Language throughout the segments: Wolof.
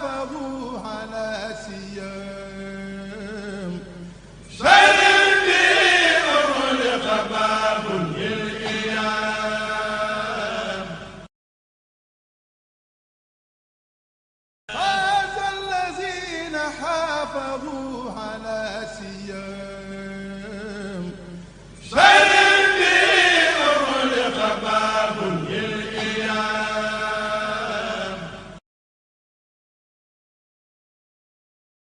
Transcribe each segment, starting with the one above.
حافظوا على سيام سلبي أغلق باب للإيام فاز الذين حافظوا على سيام سلبي أغلق باب للإيام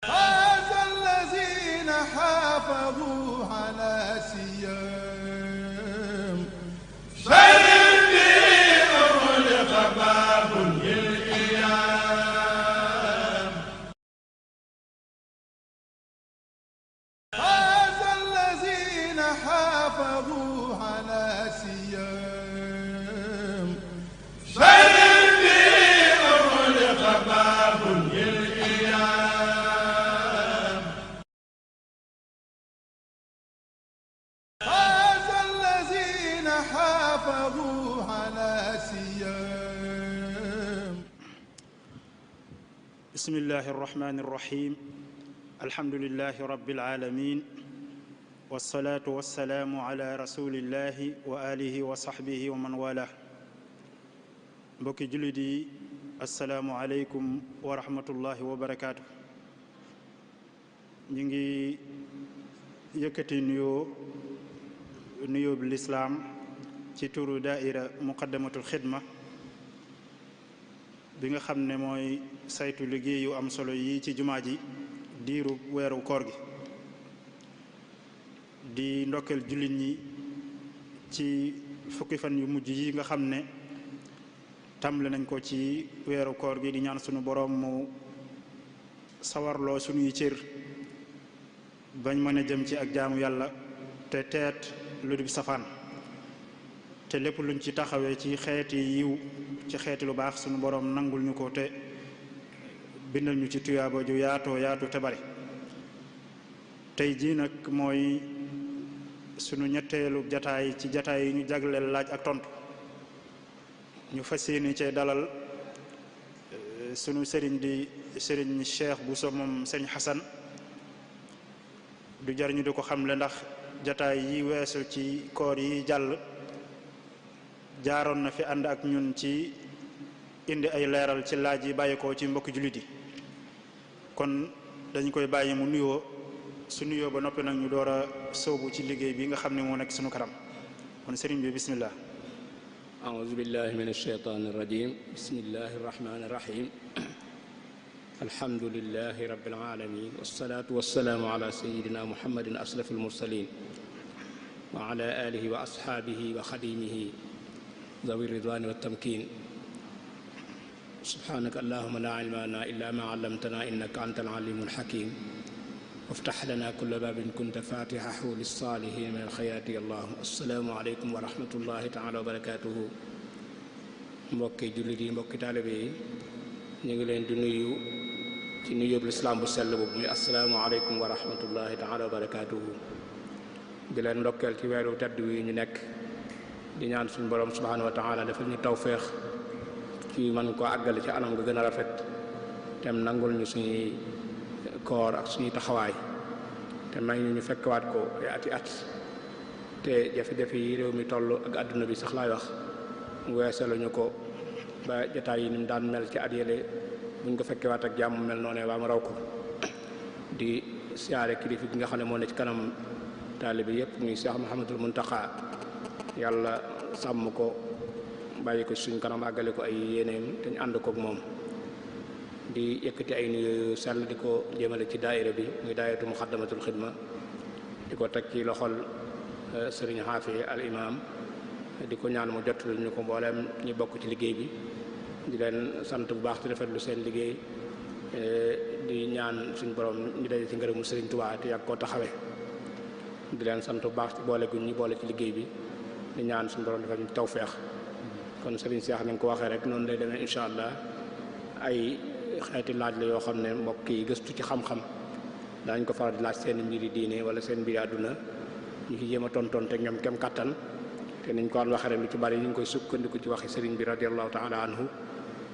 فاز الذين حافظوا على سيام سلبي أغلق باب للإيام فاز الذين حافظوا على سيام سلبي أغلق باب للإيام فاز الذين حافظوا على سيام. بسم الله الرحمن الرحيم الحمد لله رب العالمين والصلاة والسلام على رسول الله وآله وصحبه ومن والاه mbokki jullit yi asalaamu aleykum wa rahmatullahi wa barakaatu. ñu ngi yëkkati nuyoo bi lislaam ci turu daaira muqaddamatul xidma bi nga xam ne mooy saytu liggéey yu am solo yi ci jumaa ji diiru weeru koor gi di ndokkeel jullit ñi ci fukki fan yu mujj yi nga xam ne tàmbali nañ ko ci weeru koor gi di ñaan sunu boroom mu sawarloo sunuy cër bañ mën a jëm ci ak jaamu yàlla te teet lu di safaan te lépp luñ ci taxawee ci xeeti yiw ci xeeti lu baax sunu boroom nangul ñu ko te bindal ñu ci tuyaaba ju yaatu te bari. tey jii nag mooy sunu ñetteelu jataay ci jataay yi ñu jagleel laaj ak tontu ñu fas yéene cee dalal sunu sëriñ di sëriñ Cheikh Bousso moom sëriñ Xasan du jar ñu di ko xamle ndax jataay yi weesu ci koor yi jàll jaaroon na fi ànd ak ñun ci indi ay leeral ci laaj yi bàyyi ko ci mbokki jullit yi kon dañ koy bàyyi mu nuyoo su nuyoo ba noppi nag ñu door a sóobu ci liggéey bi nga xam ne moo nekk sunu kanam kon sëriñ bi bismillah. أعوذ بالله من الشيطان الرجيم بسم الله الرحمن الرحيم الحمد لله رب العالمين والصلاة والسلام على سيدنا محمد أشرف المرسلين وعلى آله وأصحابه وخديمه ذوي الرضوان والتمكين سبحانك اللهم لا علم لنا إلا ما علمتنا إنك أنت العليم الحكيم وافتح لنا كل باب كنت فاتحه للصالحين من الخيرات يا الله. السلام عليكم ورحمة الله تعالى وبركاته. mbokki jullit yi mbokki taalibe yi ñu ngi leen di nuyu ci nuyób lislaam bu sell boobu muy assalaamu aleykum wa rahmatullahi taala wa barakaatuhu. di leen ndokkeel ci weeru tedd wi ñu nekk di ñaan suñu borom subhanahu wa taala defal ñu tawféex ci mën ko àggale ci anam nga gën a rafet tem nangul ñu suñuy koor ak suñuy taxawaay te may ñu fekkwaat ko ay ati at te jafe-jafe yi réew mi toll ak àdduna bi sax laay wax weesalu ñu ko ba jotaay yi ni mu daan mel ci at yële buñ ko fekkewaat ak jàmm mel noonu waa mu raw ko. di siyaare kilifa gi nga xam ne moo ne ci kanam taalibe yépp muy Cheikh Mouhamadul Muntaqa yàlla sàmm ko bàyyi ko suñ kanam àggale ko ay yéeneem te ñu ànd kook moom. di yëkkati ay nuyu sell di ko jëmale ci daayira bi muy daayiratu muxaddamatul xidma di ko teg ci loxol sëriñ Xaafi al imam di ko ñaan mu jot ñu ko mbooleem ñi bokk ci liggéey bi di leen sant bu baax te rafetlu seen liggéey di ñaan suñ borom ñu daje ci ngërëmu sëriñ Tuubaa te yàgg koo taxawe di leen sant bu baax ci boole gu ñu boole ci liggéey bi di ñaan suñ borom defal ñu tawfeex. kon sëriñ Seex ni nga ko waxee rek noonu lay demee incha allah ay xeeti laaj la yoo xam ne mbokk yi gëstu ci xam-xam daañ ko faral di laaj seen mbiri diine wala seen mbiri àdduna ñu ci jéem a tontonte ñoom kem kattan te niñ ko an waxee rek lu ci bari ñu ngi koy sukkandiku ci waxi sëriñ bi radiallahu taala anhu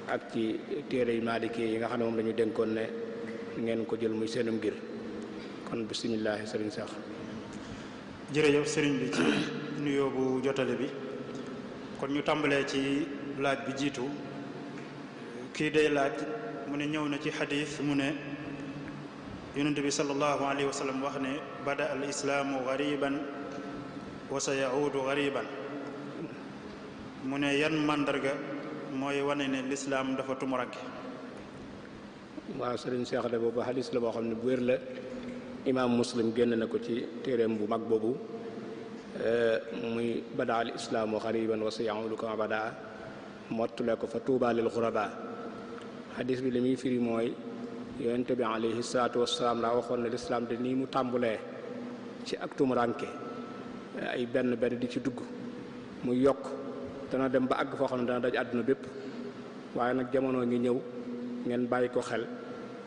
ak ci téere yi Maliki yi nga xam ne moom la ñu dénkoon ne ngeen ko jël muy seenum ngir kon bisimilah sëriñ Seex. jërëjëf sëriñ bi ci nuyoo bu jotale bi kon ñu tàmbalee ci laaj bi jiitu kii day laaj mu ne ñëw na ci xadis mu ne yonente bi sallallahu alayhi wa sallam wax ne bada al islaamu gariban wa sa yaudu gariban mu ne yan màndarga mooy wane ne lislaam dafa tumuranke. waaw sëriñ Seex de boobu xadis la boo xam ne bu wér la imaam Muslim génn na ko ci téeréem bu mag boobu muy bada al islaamu gariban wa sa yaudu kama bada mottule ko fa tuuba lil xuraba. xadis bi li muy firi mooy yonent bi alayhi salaatu wasalaam daa waxoon ne lislaam de nii mu tàmbulee ci ak tumuranke ay benn di ci dugg muy yokk dana dem ba àgg foo xam ne dana daj àdduna bépp waaye nag jamono ngi ñëw ngeen bàyyi ko xel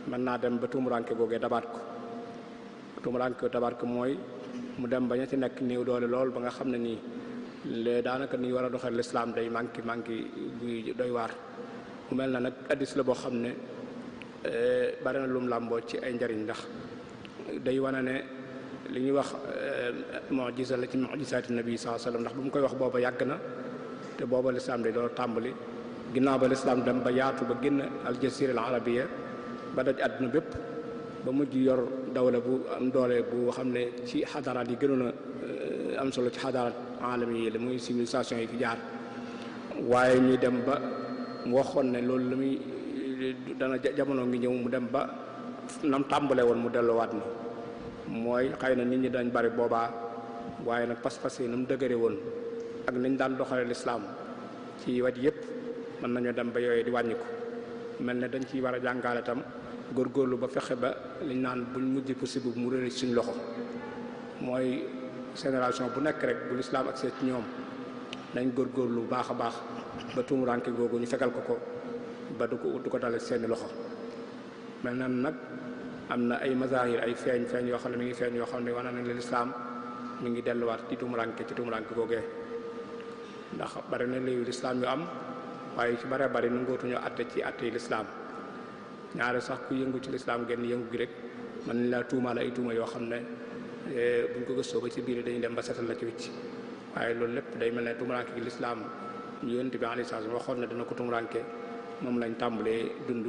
mën naa dem ba tumuranke googee dabaat ko mooy mu dem ba ña ci nekk néew doole lool ba nga xam ne nii lée daanaka ni war a doxal lislaam day manqué buy doy waar. mu mel na nag addis la boo xam ne bari na lum làmboo ci ay njariñ ndax day wane ne li ñuy wax mu'jiza la ci mu'jizaati nabi sallallahu alayhi wasallam ndax bu mu koy wax booba yàgg na te booba lislaam day doon tàmbali ginnaaw ba lislaam dem ba yaatu ba génn aljazira al arabiya ba daj àdduna bépp ba mujj yor dawla bu am doole bu xam ne ci xadaraat yi gënoon a am solo ci xadaraat alami yi la muy civilisation yi fi jaar waaye ñuy dem ba mu waxoon ne loolu la muy dana jamono ngi ñëw mu dem ba nam tàmbale woon mu delluwaat ni mooy xëy na nit ñi dañ bari boobaa waaye nag pas-pas yi na mu dëgëre woon ak nañ daan doxale lislaam ci wet yépp mën nañoo dem ba yooyu di wàññi ko mel ne dañ ciy war a jàngale tam góorgóorlu ba fexe ba liñ naan buñ mujj possible mu réer suñ loxo mooy génération bu nekk rek bu lislaam ak seet ci ñoom nañ góorgóorlu bu baax a baax ba tumuranke googu ñu fekkal ko ba du ko dale seeni loxo mel na nag am na ay mazahir ay feeñ yoo xam ne mi ngi feeñ yoo xam ne wane nañ la lislaam mi ngi delluwaat ci tumuranke googee ndax bari na léegi lislaam yu am waaye ci bare bari nu ngootuñoo atte ci atte yi lislaam ñaare sax ku yëngu ci lislaam genn yëngu gi rek mën nañ laa tuumaal ay tuuma yoo xam ne buñ ko gëstoo ba ci biir dañuy dem ba setal la ci wicc waaye loolu lépp day mel ne tumuranke gi lislaam yonent bi alayhi salaam waxoon na dina ko tumuranke moom lañ tàmbalee dund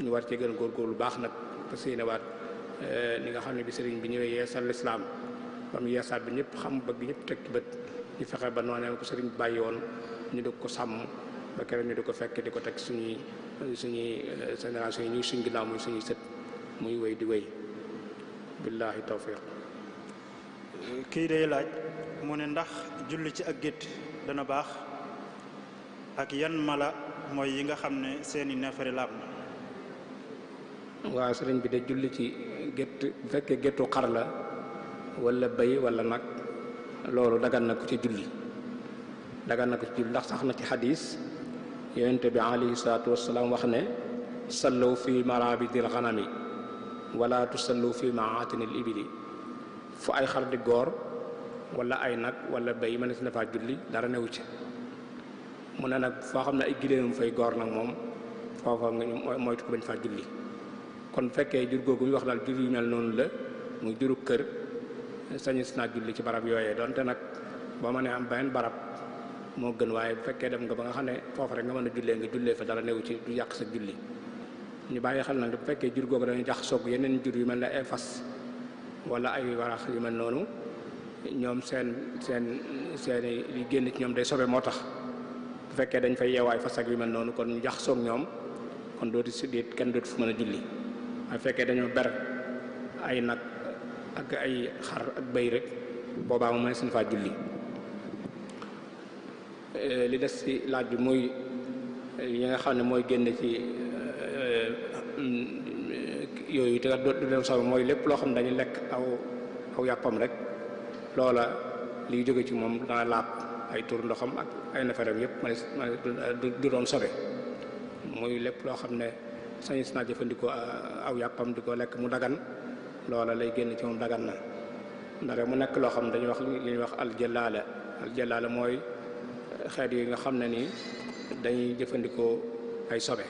ñu war cee gën a góorgóorlu baax nag parce que waat ni nga xam ne bi sëriñ bi ñëwee yeesal lislaam ba mu yeesaat bi ñëpp xam bëgg ñëpp teg ci bët ñu fexe ba noonee ko sëriñ bi bàyyi woon ñu di ko sàmm ba keroog ñu di ko fekk di ko teg suñuy génération yi ñuy suñ ginnaaw muy suñuy sët muy wéy di wéy billaahi tawfiq. kii day laaj mu ne ndax julli ci ak gétt dana baax ak yan mala mooy yi nga xam ne seeni neefere laab na. waaw sëriñ bi de julli ci gétt bu fekkee géttu xar la wala bëy wala nag loolu dagan na ko ci julli ndax sax na ci xadis yonente bi alayhi salaatu wassalaam wax ne sallu fi marabidil xanami wala tusallu fi maatinil ibili fu ay xar di góor wala ay nag wala bëy mënees na faa julli dara newu ci mu ne nag foo xam ne ay giléemam fay góor nag moom foofa nga moytu ko bañ faa julli kon bu fekkee jur googu ñu wax daal jur yu mel noonu la muy juru kër sañis naa julli ci barab yooyee donte nag boo mënee am beneen barab moo gën waaye bu fekkee dem nga ba nga xam ne foofu rek nga mën a jullee nga jullee fa dara newu ci du yàq sa julli ñu bàyyi xel nag bu fekkee jur googu dañuy jax soog yeneen jur yu mel ne ay fas wala ay warax yu mel noonu ñoom seen li génn ci ñoom day sobe moo tax bu fekkee dañ fay yeewaay fas ak yu mel noonu kon ñu jax soog ñoom kon dootu si déet kenn dootu fu mën a julli waaye fekkee dañoo ber ay nag ak ay xar ak bëy rek boobaa mu mën seen faa julli. li des ci laaj bi muy yi nga xam ne mooy génne ci yooyu te du leen sobe mooy lépp loo xam ne dañuy lekk aw yàppam rek loola liy jóge ci moom dana laab ay tur ndoxam ak ay neferam yëpp ma du doon sobe muy lépp loo xam ne sañis naa jëfandikoo aw yàppam di ko lekk mu dagan loola lay génn ci moom dagan na ndare mu nekk loo xam ne dañuy wax li ñuy wax aljalaala mooy xeet yi nga xam ne nii dañuy jëfandikoo ay sobe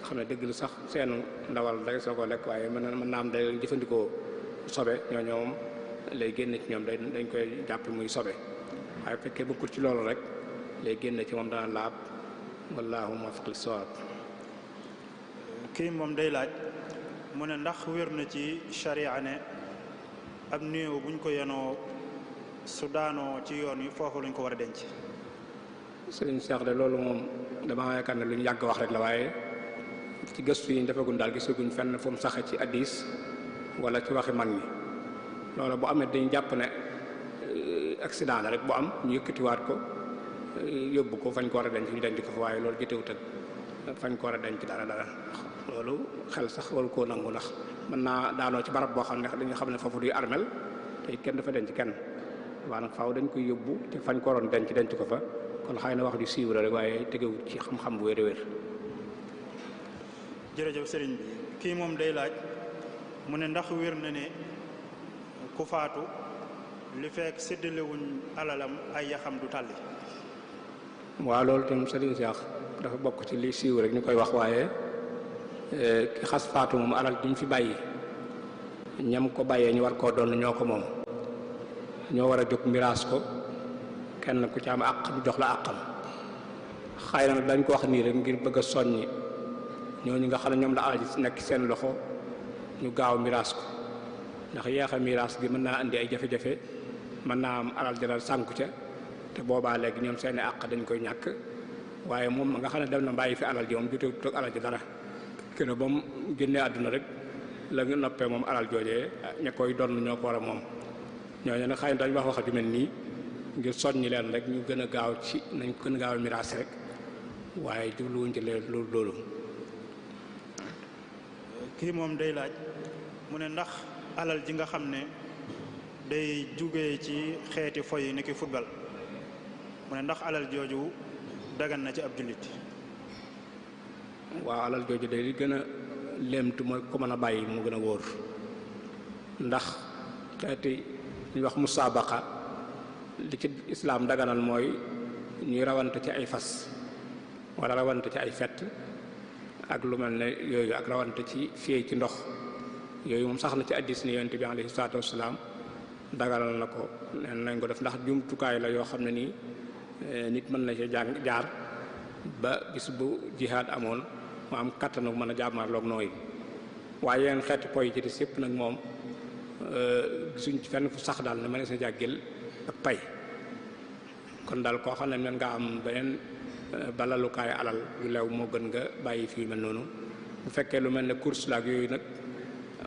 xam ne dëgg la sax seenu ndawal day soo ko lekk waaye mën naa am day jëfandikoo sobe ñoom lay génn ci ñoom dañ koy jàpp muy sobe waaye fekkee bokkul ci loolu rek lay génn ci moom dana laab wallaahu muwaffiq lis-sawaab. kii moom day laaj mu ne ndax wér na ci sharia ne ab néew buñ ko yenoo su daanoo ci yoon yi foofu luñ ko war a denc. sëriñ Cheikh de loolu moom dama yaakaar ne lu ñu yàgg wax rek la waaye ci gëstu yi ñu defaguñ daal gisaguñ fenn fu mu saxe ci hadiis wala ci waxi mag ñi loolu bu amee dañu jàpp ne accident la rek bu am ñu yëkkatiwaat ko yóbbu ko fañ ko war a denc ñu denc ko fa waaye loolu jotewut ak fañ ko war a denc dara loolu xel sax waru koo nangu ndax mën naa daanoo ci barab boo xam ne dañu xam ne foofu duy armel te kenn dafa denc kenn waaye nag faaw dañ koy yóbbu te fañ ko waroon denc ko fa kon xëy na wax ju siiw la rek waaye tegewut ci xam-xam bu wér-wér. jërëjëf sëriñ bi kii moom day laaj mu ne ndax wér na ne ku faatu li fekk séddalewuñ alalam ay yaxam du tàlli. waaw loolu tam sëriñ Cheikh dafa bokk ci li siiw rek ñu koy wax waaye ki xas faatu moom alal ji mu fi bàyyi ñam ko bàyyee ñu war koo doon ñoo ko moom ñoo war a jóg miraas ko kenn ku ci am àq du jox la àqam xëy na dañ ko wax nii rek ngir bëgg a soññi ñooñu nga xam ne ñoom la alal ji nekk seen loxo ñu gaaw miraas ko ndax yeexa miraas gi mën naa indi ay jafe-jafe mën naa am alal jaral sànku ca te boobaa léegi ñoom seeni àq dañ koy ñàkk waaye moom nga xam ne dem na bàyyi fi alal ji moom jotee toog alal ji dara kenn ba mu génnee àdduna rek la nga noppee moom alal joojee ña koy donn ñoo ko war a moom ñooñu nag xëy na dañ wax wax ju mel nii ngir soññi leen rek ñu gën a gaaw ci nañ ko gën a gaaw miraas rek waaye jubluwuñ ci loolu. kii moom day laaj mu ne ndax alal ji nga xam ne day jugee ci xeeti foy yi niki football mu ne ndax alal jooju dagan na ci ab jullit. waaw alal jooju day li gën a léemtu mooy ko mën a bàyyi mu gën a wóor ndax xeeti ñu wax musaabaqa li ci islaam daganal mooy ñuy rawante ci ay fas wala rawante ci ay fett ak lu mel ne yooyu ak rawante ci fii ci ndox yooyu moom sax na ci hadiis ni yonent bi alayhi salaatu wassalaam daganal na ko neen nañ ko def ndax jumtukaay la yoo xam ne nii nit mën na ci jaar ba bis bu jihaad amoon mu am kattanu mën a jàmmarloog nooy waaye yeneen xeeti poy ci des yëpp nag moom gisuñ ci fenn fu sax daal ne mënees na jàggil ak pay kon daal koo xam ne mën nga am beneen balalukaay alal yu lew moo gën nga bàyyi fii mel noonu bu fekkee lu mel ne course la ak yooyu nag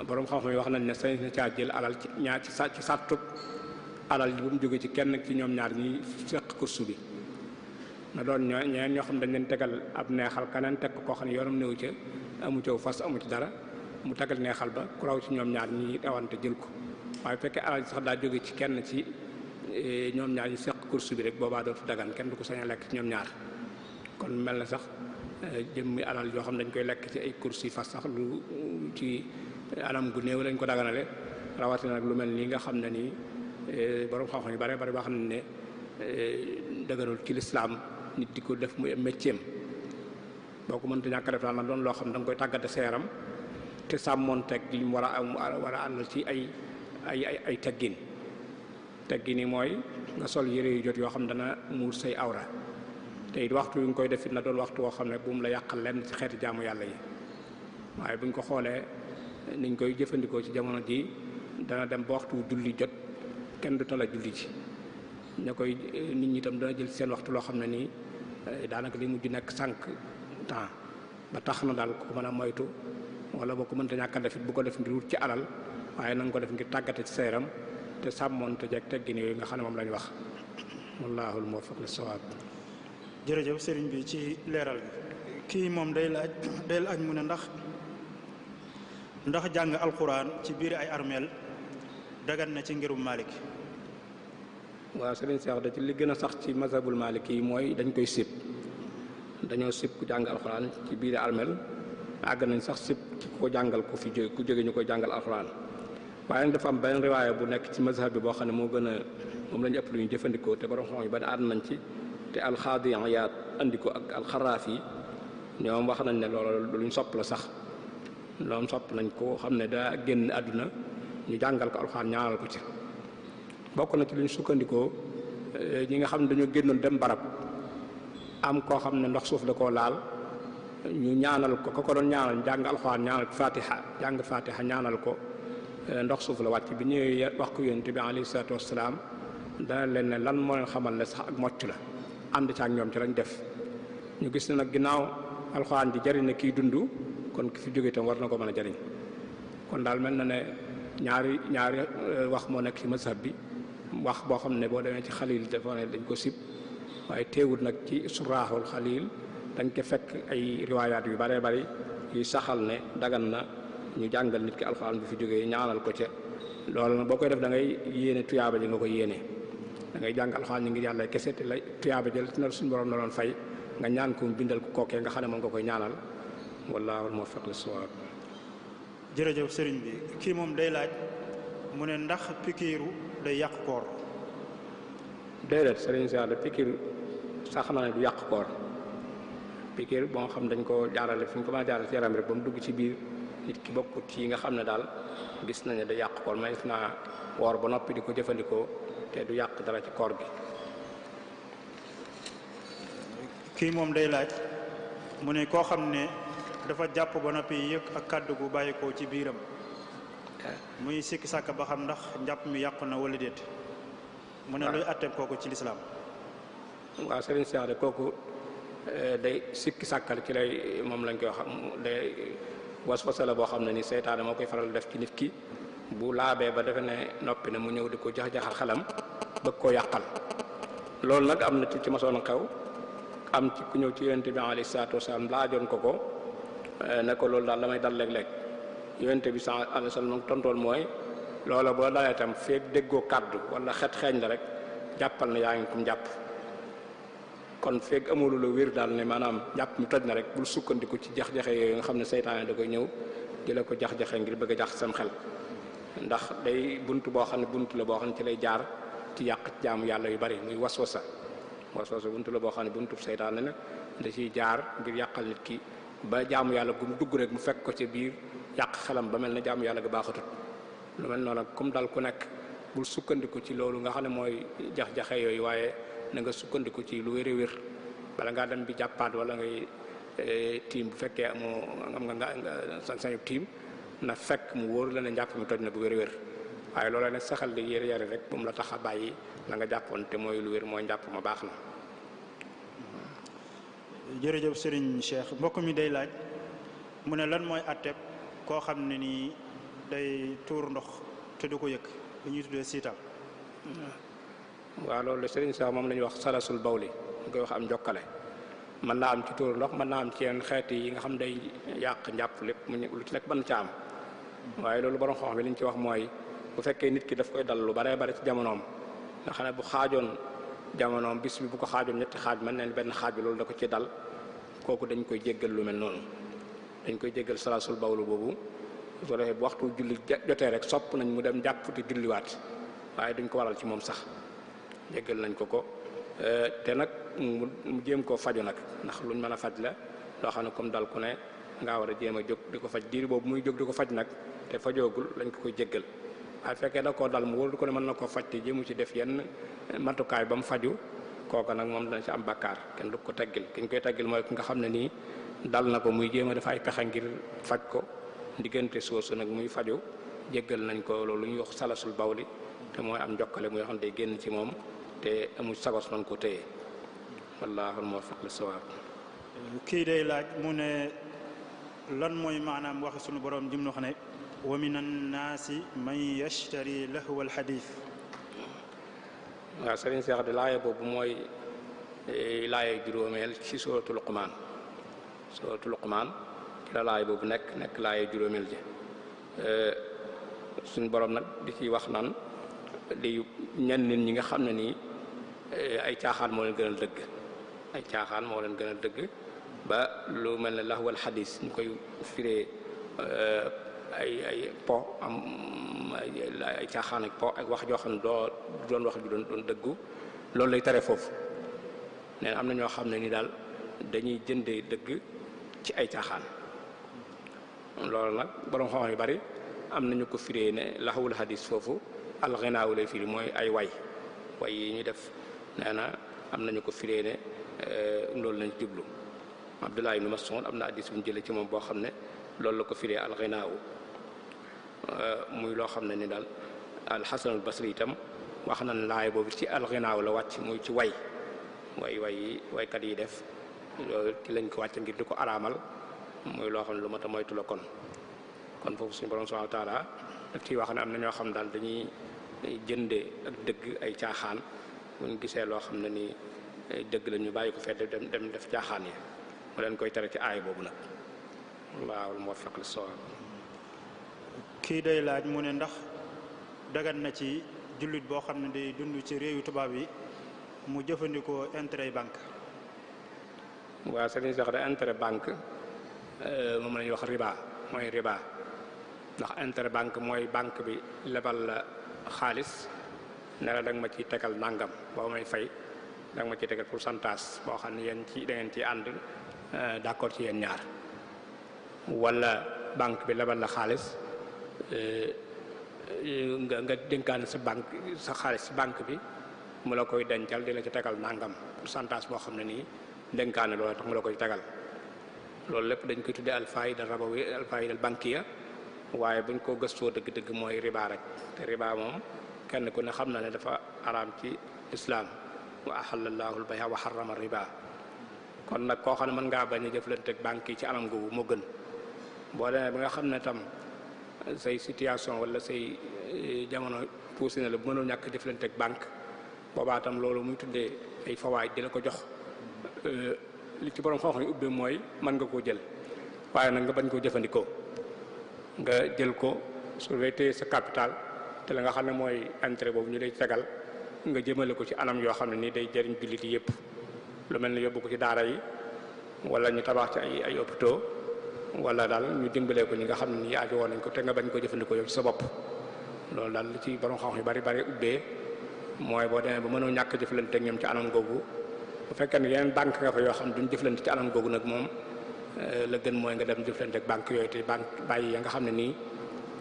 boroom xam-xam yi wax nañ ne sañ na caa jël alal ci ñaar ci sàttub alal ji bu mu jóge ci kenn ci ñoom ñaar ñi seq course bi na doon ñeneen ñoo xam ne dañ leen tegal ab neexal kaneen teg ko koo xam ne yoonam néew ca amu ci fas amu ci dara mu tegal neexal ba ku raw ci ñoom ñaar ñi rawante jël ko waaye fekkee alal ji sax daa jóge ci kenn ci ñoom ñaar ñi seq course bi rek boobaa dootu dagan kenn du ko sañ a lekk ci ñoom ñaar kon mel na sax jëmmi alal yoo xam ne dañ koy lekk ci ay course yi fas sax lu ci anam gu néew lañ ko daganale rawatina nag lu mel nii nga xam ne nii borom xam-xam yu bare bare boo xam ne dëgërul ci lislaam nit di ko def muy métier boo ko mënta ñàkk def daal na doon loo xam ne da nga koy tàggate sa yaram te sàmmoon teg li mu war a àndal ci ay teggin yi mooy nga sol yére yu jot yoo xam ne dana muur say awra te it waxtu wi nga koy def it na doon waxtu woo xam ne bu mu la yàqal lenn ci xeeti jaamu yàlla yi waaye buñ ko xoolee niñ koy jëfandikoo ci jamono ji dana dem ba waxtu julli jot kenn du tala julli ci ña koy nit ñi itam dana jël seen waxtu loo xam ne nii daanaka li mujj nekk sànq temps ba tax na daal ko mën a moytu wala boo ko mënta ñàkk a def it bu ko def ngir wut ci alal waaye na nga ko def ngir tàggate ci sa yaram te sàmmoon te jeg teggin yooyu nga xam ne moom lañ wax wallaahul muwaffiq lis-sawaab. jërëjëf sëriñ bi ci leeral bi kii moom day laaj mu ne ndax jàng alquran ci biir ay armeel dagan na ci ngirum Malik. waaw sëriñ Cheikh da ci li gën a sax ci mazhabul Maliki yi mooy dañ koy sib dañoo sib ku jàng alquran ci biir armeel àgg nañ sax sib ci ko jàngal ko fi ku jóge ñu koy jàngal alquran waaye nag dafa am benn riwaaya bu nekk ci mazhab bi boo xam ne moo gën a moom la ñu ëpp lu ñu jëfandikoo te borom xam yi ba ne ànd nañ ci te alxaadi Iyaad andi ko ak alxaraaf yi ñoom wax nañ ne loolu luñ sopp la sax loolu sopp nañ ko xam ne daa génn àdduna ñu jàngal ko alxuraan ñaanal ko ci bokk na ci luñ sukkandikoo ñi nga xam ne dañoo génnoon dem barab am koo xam ne ndox suuf da koo laal ñu ñaanal ko ko doon ñaanal jàng alxuraan ñaanal ko fatiha ñaanal ko ndox suuf la wàcc bi ñëwee wax ko yonent bi alayhi salaatu wassalaam dana leen ne lan moo leen xamal ne sax ak mocc la ànd ci ak ñoom ci lañ def ñu gis ne nag ginnaaw alxuraan di jariñ na kiy dund kon ki fi jóge itam war na ko mën a jariñ kon daal mel na ne ñaari wax moo nekk ci mazhab bi wax boo xam ne boo demee ci xalil dafa ne dañ ko sib waaye teewul nag ci suraaxul xalil dañ ko fekk ay riwaayaat yu bare bari yuy saxal ne dagan na ñu jàngal nit ki alxuraan bu fi jógee ñaanal ko ca loolu nag boo koy def da ngay yéene tuyaaba ji nga ko yéene da ngay jàng alxuraan ñi ngir yàlla kese te la tuyaaba jël na suñu borom na doon fay nga ñaan ko mu bindal ko kookee nga xam ne moom nga koy ñaanal wallaahu muwaffiq lis-sawaab. jërëjëf sëriñ bi kii moom day laaj mu ne ndax pikiiru day yàq koor. déedéet sëriñ si de pikiir sax na ne du yàq koor pikiir boo xam dañ ko jaarale fi ñu ko mën a jaarale ci yaram rek ba mu dugg ci biir nit ki bokkut ci yi nga xam ne daal gis nañ ne day yàq koor mais gis naa woor ba noppi di ko jëfandikoo te du yàq dara ci koor gi. kii moom day laaj mu ne koo xam ne dafa jàpp ba noppi yëg ak kàddu gu bàyyikoo ci biiram muy sikki sàkk ba xam ndax njàpp mi yàqu na wala déet mu ne luy àtteeb kooku ci lislaam. waaw sëriñ Cheikh de kooku day sikki sàkkal ci lay moom lañ koy xam day waswasa la boo xam ne ni seytaane moo koy faral def ci nit ki bu laabee ba defe ne noppi na mu ñëw di ko jax-jaxal xelam bëgg koo yàqal loolu nag am na ci masoon a xew am ci ku ñëw ci yonente bi alayhi salaatu wasalaam laajoon ko ne ko loolu daal damay dal léeg-léeg yonente bi sallallahu alayhi wasallam tontool mooy loola boo dalee itam feeg déggoo kàddu wala xet xeeñ la rek jàppal na yaa ngi kum jàpp kon feeg amulu la wér daal ne maanaam jàpp mi toj na rek bul sukkandiku ci jax-jaxe yooyu nga xam ne seytaane da koy ñëw di la ko jax-jaxe ngir bëgg a jax sam xel ndax day bunt boo xam ne bunt la boo xam ne ci lay jaar ci yàq jaamu yàlla yu bari muy waswasa buntu la boo xam ne buntu seytaane na da ciy jaar ngir yàqal nit ki ba jaamu yàlla gu mu dugg rek mu fekk ko ci biir yàq xelam ba mel ne jaamu yàlla ga baaxatut lu mel noonu comme dal ku nekk bul sukkandiku ci loolu nga xam ne mooy jax-jaxe yooyu waaye na nga sukkandiku ci lu wér a wér bala ngaa dem bi jàppaat wala ngay tiim bu fekkee amoo am nga sañ-sañu tiim na fekk mu wóor la ne njàpp mi toj na bu wér a wér waaye loola ne saxal di yëre rek bu mu la tax a bàyyi la nga jàppoon te mooy lu wér mooy njàpp ma baax na. jërëjëf Serigne Cheikh mbokk mi day laaj mu ne lan mooy àtteeb koo xam ne nii day tuur ndox te du ko yëg li ñuy tuddee siitaam. waaw loolu Serigne Cheikh moom la ñuy wax salasul bawli ñu koy wax am njokkale mën naa am ci tuur ndox mën naa am ci yenn xeeti yi nga xam day yàq njàpp lépp mu lu ci nekk mën ca am waaye loolu borom xam-xam bi li ñu ci wax mooy bu fekkee nit ki daf koy dal lu baree bare ci jamonoom nga xam ne bu xaajoon jamonoom bis bi bu ko xaajoon ñetti xaaj mën neen benn xaaj bi loolu da ko ci dal kooku dañ koy jéggal lu mel noonu dañ koy jéggal salaasul bawlu boobu su ko defee bu waxtu julli jotee rek sopp nañ mu dem jàpp te julliwaat waaye duñ ko waral ci moom sax jéggal nañ ko te nag mu jéem koo faju nag ndax luñ mën a faj la loo xam ne comme dal ku ne ngaa war a jéem a jóg di ko faj diir boobu muy jóg di ko faj nag te fajoogul lañ ko koy jéggal waaye fekkee da koo dal mu wóor ko ne mën na koo faj te jéemu ci def yenn matukaay ba mu faju kooka nag moom dana ci am bakkaar kenn du ko teggil ki ñu koy teggil mooy ki nga xam ne nii dal na ko muy jéem a def ay pexe ngir faj ko diggante soosu nag muy faju jéggal nañ ko loolu ñuy wax salasul bawli te mooy am njokkale muy xam ne day génn ci moom te amul sagos man ko téye wallaahu muwaffiq lis-sawaab. kii day laaj mu ne lan mooy maanaam wax sunu borom jim wax ne wa min annaasi man yashtari lahwa alxadis. waaw sëriñ Seex di laaya boobu mooy laaya juróomeel ci suuratu Luqmaan ci la laaya boobu nekk laaya juróomeel ji suñ borom nag di ciy wax naan di ñenn nit ñi nga xam ne nii ay caaxaan moo leen gënal dëgg ba lu mel ne lahwal xadis ñu koy firee ay po am ay caaxaan ak po ak wax joo xam ne doon wax ju doon dëggu loolu lay tere foofu nee na am na ñoo xam ne ni daal dañuy jëndee dëgg ci ay caaxaan. loolu nag borom xam yu bari am nañu ko firee ne laxawul hadis foofu alxinaaw lay firi mooy ay way yi ñu def nee na am nañu ko firee ne loolu lañ jublu. Abdullah ibn Mas'ud am na hadis bu ñu jëlee ci moom boo xam ne loolu la ko firee alxinaaw muy loo xam ne ni daal alxasanul basri itam wax na ne laay boobu ci alxinaaw la wàcc muy ci waykat yi def loolu ci lañ ko wàcc ngir di ko araamal muy loo xam ne lu mat a moytu la kon foofu suñu borom subhanahu wa taala daf ciy wax ne am na ñoo xam daal dañuy jënde ak dëgg ay caaxaan buñ gisee loo xam ne ni dëgg la ñu bàyyi ko fee dem def caaxaan yi mu leen koy tere ci aay boobu nag wallaahul muwaffiq lis-sawaab. kii day laaj mu ne ndax dagan na ci jullit boo xam ne day dund ci réewu tubaab yi mu jëfandikoo intérêt banque. waaw sëriñ sax de intérêt banque moom la ñuy wax riba mooy riba ndax intérêt banque mooy banque bi lebal la xaalis ne la danga ma ciy tegal nangam boo may fay danga ma ciy tegal pourcentage boo xam ne yéen da ngeen ciy ànd d'accord ci yéen ñaar, wala banque bi lebal la xaalis nga dénkaane sa xaalis si banque bi mu la koy dencal di la ci tegal nangam pourcentage boo xam ne nii dénkaane loolu tax mu la koy tegal. loolu lépp dañ koy tuddee alfaayida rabawi alfaayida bankiya, waaye buñ ko gëstoo dëgg-dëgg mooy riba rek. te riba moom kenn ku ne xam na ne dafa araam ci islaam, wa ahalla llaahu al-bay'a wa harrama riba. kon nag koo xam ne mën ngaa bañ a jëflante ak banque yi ci anam googu moo gën. boo demee ba nga xam ne tam say situation wala say jamono poussé na la bu mënul ñàkk jëflante ak banque, boobaa tam loolu muy tuddee ay fawaay di la ko jox. li ci borom xam-xam yi ubbi mooy mën nga koo jël, waaye nag nga bañ koo jëfandikoo. nga jël ko su fekkee sa capital te la nga xam ne mooy intérêt boobu ñu lay tegal nga jëmale ko ci anam yoo xam ne nii day jëriñ jullit yi yëpp. lu mel ne yóbbu ko ci daara yi, wala ñu tabax ci ay hôpitaux, wala daal ñu dimbalee ko ñi nga xam ne nii aajo woon nañ ko, te nga bañ ko jëfandikoo yow ci sa bopp. loolu daal li ci borom xam-xam yu bari ubbee mooy boo demee ba mënoo ñàkk jëflante ak ñoom ci anam googu. bu fekkee ne yeneen banque nga fa yoo xam ne duñ jëflante ci anam googu nag moom la gën mooy nga dem jëflante ak banque yooyu, te banque bàyyi ya nga xam ne nii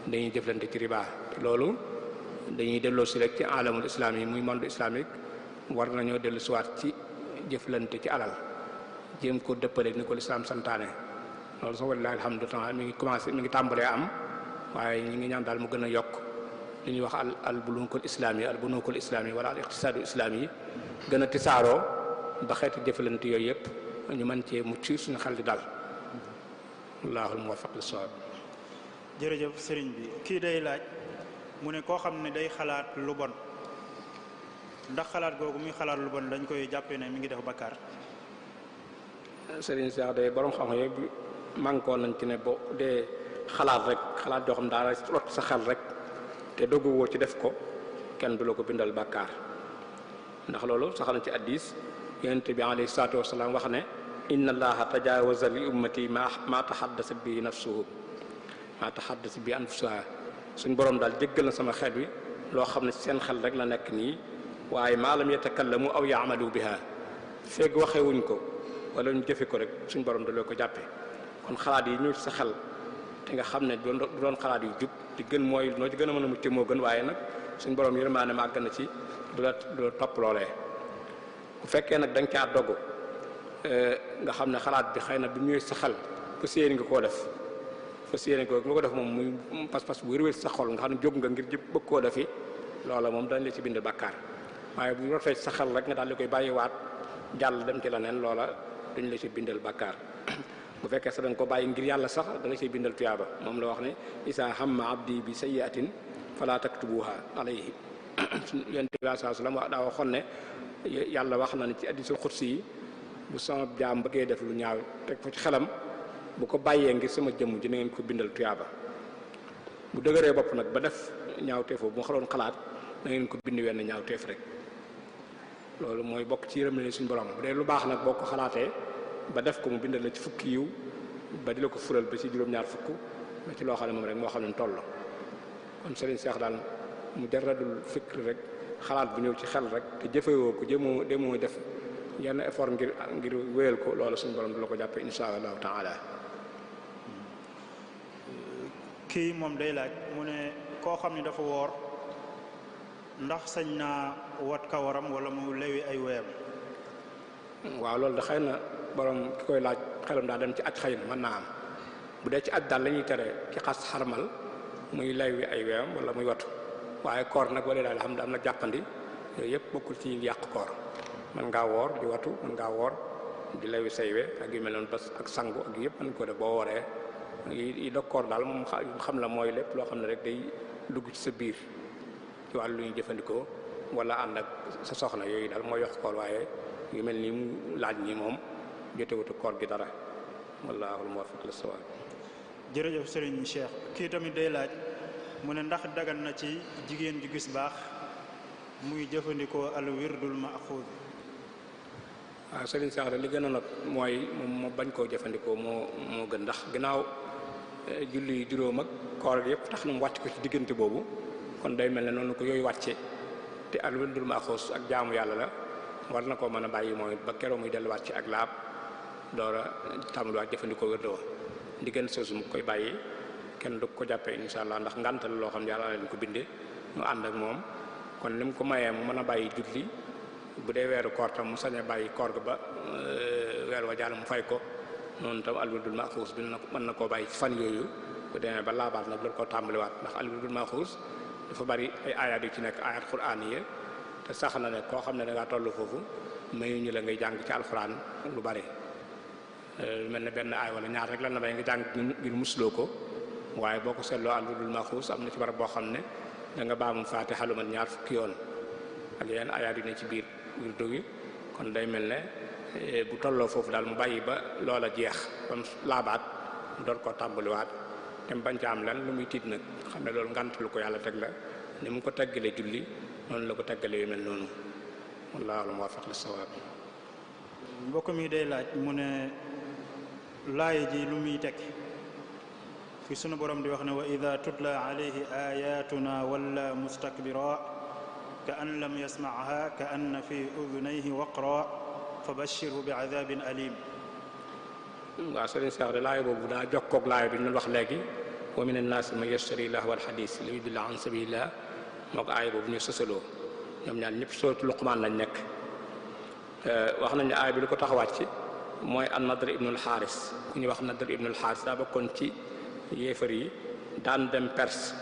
dañuy jëflante ci riba. loolu dañuy delloo si rek ci alamul islam yi muy monde islamique, war nañoo dellu siwaat ci jëflante ci alal, jéem ko dëppale ni ko lislaam santaane. loolu sax wallaahi alhamdulilah mi ngi tàmbalee am, waaye ñi ngi ñaan daal mu gën a yokk. li ñuy wax al bunukul islaam yi wala al iqtisaadu islaam yi gën a tisaaroo ba xeeti jëfalante yooyu yëpp ñu mën cee mucc suñu xel di dal. wallaahu muwaffiq lis-sawaab. jërëjëf sëriñ bi kii day laaj mu ne koo xam ne day xalaat lu bon, ndax xalaat googu muy xalaat lu bon dañ koy jàppee ne mi ngi def bakkaar. sëriñ Cheikh day borom xam-xam yëpp mànkoo nañ ci ne boo dee xalaat rek, xalaat joo xam daal rot sa xel rek te doggu woo ci def ko, kenn du la ko bindal bàkkaar. ndax loolu sax na ci hadiis yonent bi alayhi salaatu wasalaam wax ne inna allaha tajaawaza li ummati ma tahaddasa bi anfusuha. suñ borom daal jéggal na sama xel wi loo xam ne seen xel rek la nekk nii, waaye maa lam yatakallamu aw yaamalu biha, feeg waxewuñ ko wala ñu jëfe ko rek suñ borom da loo ko jàppe. kon xalaat yi ñu sa xel te nga xam ne du doon xalaat yu jub, di gën mooy noo ci gën a mën a mucc moo gën, waaye nag suñ borom yërmaane ma àgg na ci du la topp loolee. bu fekkee nag da nga caa dogu nga xam ne xalaat bi xëy na bi ñuy sa xel fas yéene nga koo def moom muy pas-pas bu réwér sa xol nga xam ne jóg nga ngir jëpp bëgg koo defi, loola moom dañ la ci bind bàkkaar. waaye bu rotee sa xel rek nga daal di koy bàyyiwaat jàll dem ci leneen, loola duñ la ci bindal bàkkaar. bu fekkee sax da nga ko bàyyi ngir yàlla sax da nga ciy bindal tuyaaba. moom la wax ne isa hamma abdi bi sayyi'atin fala taktubuha alayhi. yonent bi sallallahu alayhi wasallam daa waxoon ne yàlla wax na ne ci hadiisul xudsi yi, bu sama jaam bëggee def lu ñaaw teg ko ci xelam, bu ko bàyyee ngir sama jëmm ji na ngeen ko bindal tuyaaba. bu dëgëree bopp nag ba def ñaawteef bu ma xaloon xalaat na ngeen ko bind wenn ñaawteef rek. loolu mooy bokk ci yërëm ne suñu borom. bu dee lu baax nag boo ko xalaatee ba def ko mu bindal la ci fukki yiw ba di la ko fural ba ci juróom-ñaar fukk ba ci loo xam ne moom rek moo xam ne toll. kon Serigne Cheikh daal mu jaradul fikr rek, xalaat bu ñëw ci xel rek te jëfewoo ko demoo def yenn effort ngir wéyal ko, loolu suñu borom du la ko jàppee insha allahu taala. kii moom day laaj mu ne koo xam ne dafa woor ndax sañ naa wat kawaram wala mu lewi ay weyam. waaw loolu da xëy na borom ki koy laaj xelam daa dem ci aj xëy na mën naa am bu dee ci aj daal la ñuy tere ki xas xarmal muy lewi ay weyam wala muy watu waaye koor nag wala daal xam ne am na jàppandi yooyu yëpp bokkul ci yàq koor mën ngaa woor di watu mën ngaa woor di lewi say we ak yu mel noonu bas ak sangu ak yëpp mën ko def boo wooree yi dog koor daal moom xam la mooy lépp loo xam ne rek day dugg ci sa biir ci wàllu lu ñuy jëfandikoo wala ànd ak sa soxna yooyu daal mooy yokk koor waaye yu mel nii mu laaj nii moom jotewutu koor gi dara wallaahul muwaffiq lis-sawaab. jërëjëf Serigne Cheikh kii tamit day laaj mu ne ndax dagan na ci jigéen ju gis baax muy jëfandikoo al wirdul maxuud. waaw Serigne Cheikh li gën a not mooy moom bañ koo jëfandikoo moo gën ndax ginnaaw julli juróom ak koor yëpp tax na mu wàcc ko ci diggante boobu kon day mel ne noonu ko yooyu wàcce te al wirdul maxuud ak jaamu yàlla la war na koo mën a bàyyi mooy ba keroog muy delluwaat ci ak laab door a tàmbaliwaat jëfandikoo wérd wa diggante soosu mu koy bàyyi kenn du ko jàppee insha allah ndax ngantal loo xam ne yàlla leen ko bindee mu ànd ak moom kon li mu ko mayee mu mën a bàyyi julli bu dee weeru koor tam mu sañ a bàyyi koor ga ba weer wa jàll mu fay ko noonu tam al wirdul maxuus bi mën na koo bàyyi ci fan yooyu bu demee ba laabaat nag loolu koo tàmbaliwaat ndax al wirdul maxuus dafa bari ay ayaat yu ci nekk ayaat quraan yi te sax na ne koo xam ne da ngaa toll foofu mayuñu la ngay jàng ci alxuraan lu bari mel ne benn aay wala ñaar rek lan la may nga jàng ngir musloo ko waaye boo ko seetloo al wirdul maxuus am na ci barab boo xam ne da nga baamu faatiha lu mat ñaar fukki yoon ak yeneen ayaat yu ne ci biir wirdu gi kon day mel ne bu tolloo foofu daal mu bàyyi ba loola jeex ba mu laabaat mu door koo tàmbaliwaat te mu bañ ca am lan lu muy tiit nag xam ne loolu ngant lu ko yàlla teg la ni mu ko teggalee julli noonu la ko teggalee yu mel noonu wallaahu muwaffiq lis-sawaab. mbokk mi day laaj mu ne laay ji lu muy teg fi sunu borom di wax ne wa ida tutla alayhi ayatuna walla mustakbira ka an lam yasmaha ka anna fi udunayhi waqra fa bashirhu bi adabin alim. waaw sëriñ Cheikh de laay boobu daa jokkoog laay bi ñu wax léegi wa min annaasi man yashtari lahwa alhadis li yudilla an sabilillah moo ko aay boobu ñu sësaloo ñoom ñaar ñëpp sootu Luqmaan lañ nekk wax nañ ne aay bi lu ko tax a wàcc mooy an Nadr ibnul Xaaris ku ñuy wax Nadr ibnul Xaaris daa bokkoon ci yéefar yi daan dem Perse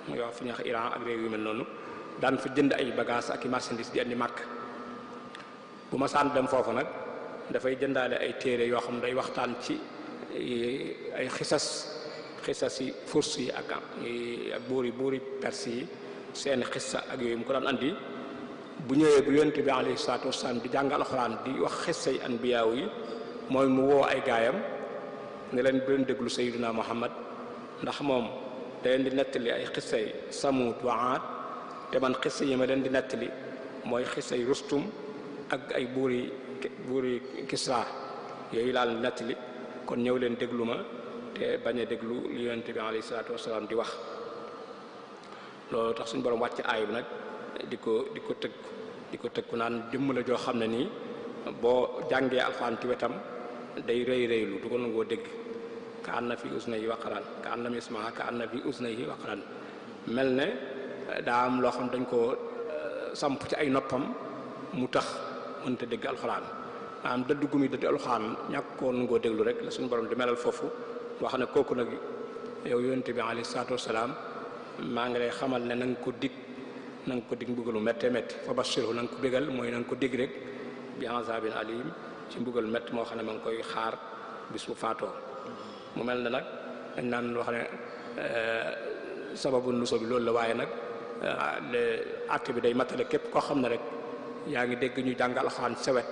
muy wax fi ñuy wax Iran ak réew yu mel noonu daan fa jënd ay bagages ak i marchandises di andi Makk bu ma saan dem foofu nag dafay jëndaale ay téere yoo xam day waxtaan ci ay xisas yi furs yi ak buuri Perse yi seeni xissa ak yooyu mu ko daan andi bu ñëwee bu yonent bi alayhi salaatu wasalaam di jàng alxuraan di wax xissay anbiyaaw yi mooy mu woo ay gaayam ne leen bu leen déglu sayyiduna Muhammad ndax moom da leen di nettali ay xissay Samud wa Aad te man xissa yi ma leen di nettali mooy xissay Rustum ak ay buuri Kisra yooyu laa leen nettali kon ñëw leen déglu ma te bañ a déglu li yonent bi alayhi salaatu wasalaam di wax loolu tax suñu borom wàcc aay bi nag di ko tëgg naan jëmm la joo xam ne nii boo jàngee alxuraan ci wetam day rëy rëylu du ko nangoo dégg ka anna fi usnayhi waqran ka anna yasma'a ka anna fi usnayhi waqran mel ne daa am loo xam dañ koo samp ci ay noppam mu tax mënta dégg alxuraan maanaam dëdd gu muy dëdd alxuraan ñàkk koo nangoo déglu rek la suñu borom di melal foofu wax ne kooku nag yow yonent bi alayhi salaatu wasalaam maa ngi lay xamal ne na nga ko dig mbugalu métte métti fa bashirhu na nga ko bégal mooy na nga ko dig rek bi azabin alim ci mbugalu métti moo xam ne ma ngi koy xaar bis bu faatoo mu mel ne nag dañ naan wax ne sababu nuso bi loolu la waaye nag àtte bi day matale képp koo xam ne rek yaa ngi dégg ñu jàng alxuraan sewet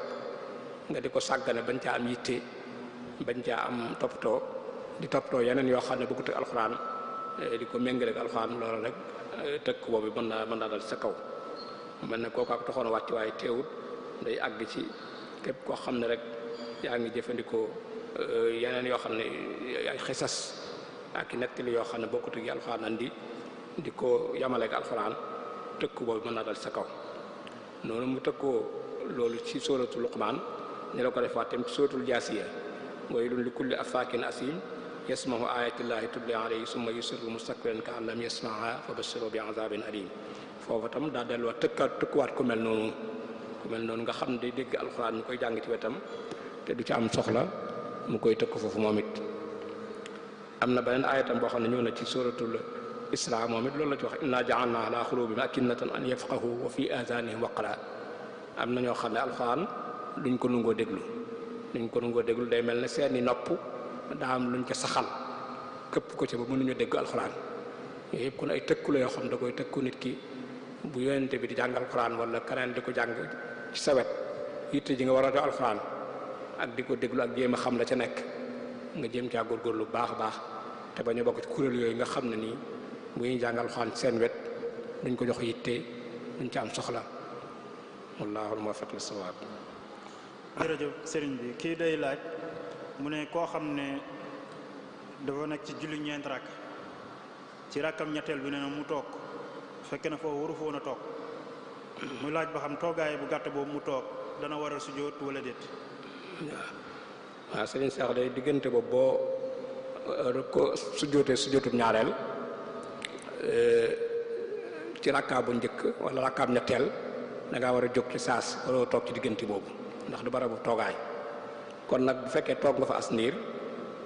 nga di ko sàggane bañ caa am yitte bañ caa am toppatoo yeneen yoo xam ne bëggut ak alxuraan di ko méngale ak alxuraan loolu rek tëkk boobu mën naa dal sa kaw mel ne kooku ak taxoon a wàcc waaye teewut day àgg ci képp koo xam ne rek yaa ngi jëfandikoo yeneen yoo xam ne ay xisas ak i nettali yoo xam ne bokkut ak alxuraan andi di ko yamale ak alxuraan tëkk boobu mën naa dal sa kaw noonu mu tëkkoo loolu ci sóoratul Luqmaan ñu la ko defaat tam ci sóoratul Jaasiya waylun li kulli affaakin asiim yasmahu ayatillahi tutla alayhi summa yusirru mustakbiran ka an lam yasmaha fa bashirhu bi azabin alim. foofu tam daa delluwaat tëkkuwaat ku mel noonu nga xam ne day dégg alxuraan ñu koy jàng ci wetam te du ci am soxla mu koy tëkk foofu moom it. am na beneen ayatam boo xam ne ñëw na ci suratul Isra moom it loolu la ci wax inna ja'alna ala qulubihim akinnatan an yafqahu wa fi azanihim waqra. am na ñoo xam ne alxuraan duñ ko nungoo déglu day mel ne seeni nopp daa am luñ ko saxal këpp ko ci ba mënuñu dégg alxuraan. yooyu yëpp kon ay tëkku la yoo xam da koy tëkku nit ki bu yonente bi di jàng alxuraan wala keneen di ko jàng ci sa wet yitte ji nga war a def alxuraan ak di ko déglu ak jéem a xam la ca nekk nga jéem caa góorgóorlu bu baax a baax te bañ a bokk ci kuréel yooyu nga xam ne nii bu ñuy jàng alxuraan seen wet duñ ko jox yitte duñ ca am soxla. wallaahu al-muwaffiq lis-sawaab. jërëjëf sëriñ bi kii day laaj mu ne koo xam ne dafa nekk ci julli ñeent rakk ci rakkam ñetteel bi nee na mu toog fekk na foofu waru fa woon a toog muy laaj ba xam toogaay bu gàtt boobu mu toog dana war a sujjóot wala déet. waaw sëriñ Seex day diggante boobu boo ko sujjóotub ñaareel ci rakkaa bu njëkk wala rakkaab ñetteel da ngaa war a jóg ci saas wala toog ci diggante boobu ndax du barabu toogaay. kon nag bu fekkee toog nga fa as niir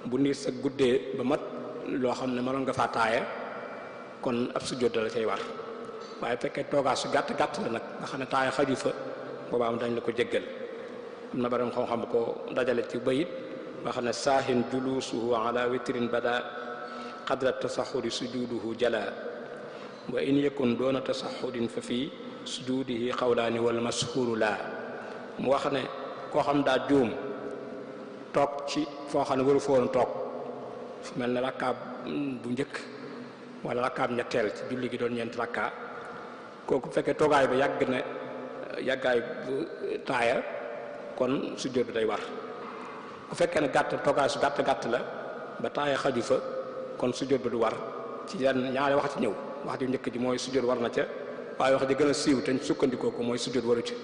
bu niir sa guddee ba mat loo xam ne mënoon nga faa taaya kon ab sujjóot la cay war waaye fekkee toogaa su gàtt la nag nga xam ne taaya xaju fa boobaa am dañ la ko jéggal. am na baram xam-xam ko dajale ci bayit nga xam ne saahin julusuhu ala witrin bada qadra tasaxudi sujuduhu jala wa in yakun doona tasaxudin fa fii sujudihi xawlaani wal mashhuru la. mu wax ne koo xam daa juum toog ci foo xam ne waru foon toog fu mel ne rakkaab bu njëkk wala rakkaab ñetteel ci julli gi doon ñeenti rakkaa kooku bu fekkee toogaay ba yàgg na yàggaay bu taaya kon sujjóot bi day war. bu fekkee ne toogaay su gàtt la ba taaya xaju fa kon sujjóot bi du war ci yenn ñaari wax ci ñëw wax ju njëkk ji mooy sujjóot war na ca waaye wax ji gën a siiw te ñu sukkandikoo ko mooy sujjóot waru ci.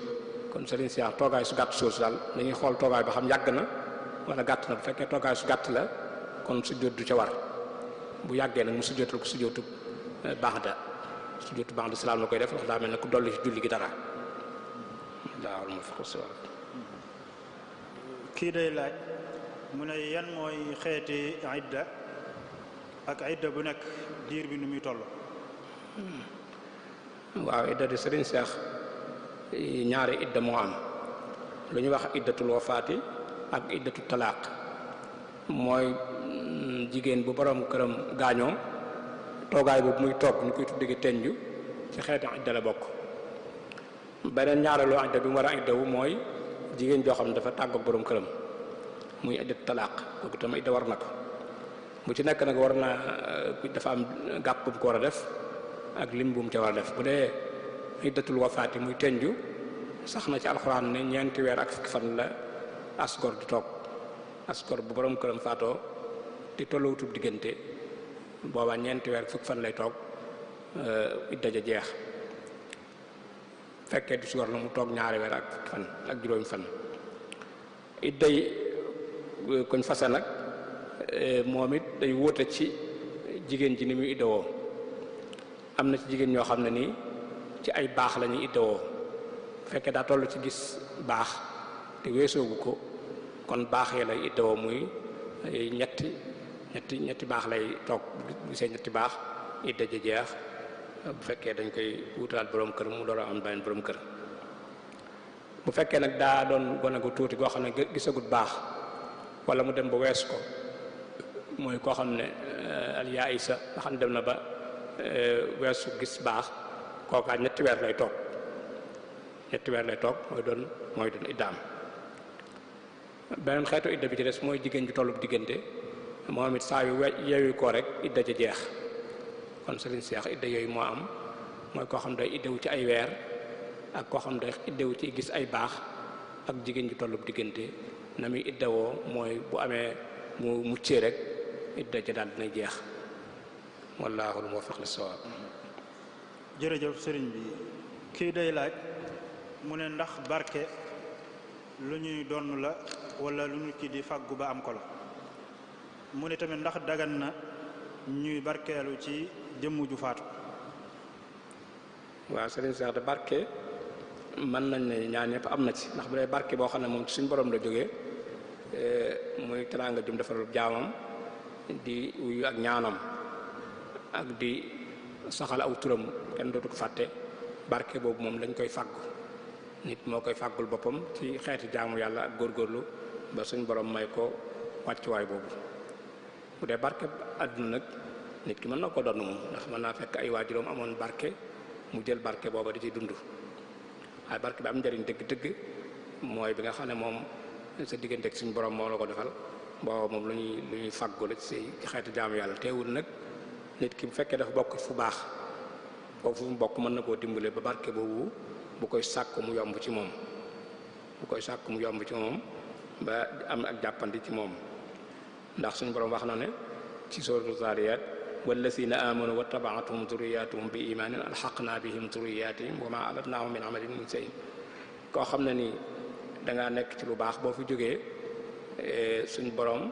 kon sëriñ Seex toogaay su gàtt soosu daal dañuy xool toogaay ba xam yàgg na wala gàtt na bu fekkee toogaay su gàtt la kon sujjóot du ca war bu yàggee nag mu sujjóotal ko sujjóotu ba'da salaam la koy def ndax daa mel ne ku dolli ci julli gi dara. daawul ma fekk si wàll. kii day laaj mu ne yan mooy xeeti idda ak idda bu nekk diir bi nu muy toll. waaw idda di sëriñ Seex ñaari idda moo am lu ñuy wax iddatul wafaati ak iddatul talaaq mooy jigéen bu borom këram gaañoo toogaay boobu muy toog ñu koy tuddee tenju ci xeeti idda la bokk. beneen ñaareelu idda bi mu war a iddawu mooy jigéen joo xam ne dafa tàggoog borom këram muy iddatul talaaq kooku tam idda war na ko bu ci nekk nag war na dafa am gàpp bu ko war a def ak lim bu mu ca war a def. bu dee iddatul wafaati muy tenju sax na ci alxuraan ne ñeenti weer ak fukki fan la asgor di toog asgor bu borom këram faatoo te tolluwutub diggante boobaa ñeenti weer fukki fan lay toog idda ja jeex. fekkee du si war na mu toog ñaari weer ak fukki fan ak juróomi fan. idda yi kuñ fase nag moom it day wóote ci jigéen ji ni muy iddawoo. am na ci jigéen ñoo xam ne nii ci ay baax la ñuy iddawoo fekkee daa toll ci gis baax te weesoogu ko kon baax yi lay iddawoo muy ñetti baax lay toog bu gisee ñetti baax idda ja jeex bu fekkee dañ koy wutalaat borom kër mu door a am beneen borom kër. bu fekkee nag daa doon gone gu tuuti goo xam ne gisagut baax wala mu dem ba weesu ko mooy koo xam ne aliyaa isa nga xam ne dem na ba weesu gis baax kookaa ñetti weer lay toog mooy doon iddaam. beneen xeetu idda bi ci des mooy jigéen ju tollu diggante moom it saa yu yeewu ko rek idda ja jeex. kon sëriñ Seex idda yooyu moo am mooy koo xam day iddawu ci ay weer ak koo xam day iddawu ci gis ay baax ak jigéen ju tollu diggante na muy iddawoo mooy bu amee mu muccee rek idda ja daal dina jeex. wallaahul muwaffiq lis-sawaab. jërëjëf sëriñ bi kii day laaj mu ne ndax barke lu ñuy donn la wala lu ñu ci di fàggu ba am ko la. mu ne tamit ndax dagan na ñuy barkeelu ci jëmm ju faatu. waaw sëriñ Cheikh de barke mën nañ ne ñaar ñëpp am na ci ndax bu dee barke boo xam ne moom ci suñu borom la jógee muy teraanga jum defaral jaamam di wuyu ak ñaanam ak di saxal aw turam kenn dootu ko fàtte barke boobu moom lañ koy fàggu nit moo koy fàggul boppam ci xeeti jaamu yàlla ak góorgóorlu ba suñ borom may ko wàccuwaay boobu. bu dee barke àdduna nag nit ki mën na ko doon moom ndax mën naa fekk ay waajuram amoon barke mu jël barke booba di ci dund waaye barke bi am njëriñ dëgg-dëgg mooy bi nga xam ne moom sa diggante ak suñu borom moo la ko defal booba moom lu ñuy fàggu la ci xeeti jaamu yàlla teewul nag nit ki bu fekkee dafa bokk fu baax foofu mu bokk mën na koo dimbale ba barke boobu bu koy sàkk mu yomb ci moom ba am ak jàppandi ci moom ndax suñu borom wax na ne ci sourate Zariyat wallazina amanu wa tabaatuhum duriyatuhum bi imanin alxaqna bihim duriyatihim wa ma alatnahum min amalihim min shay koo xam ne nii dangaa nekk ci lu baax boo fi jógee suñu borom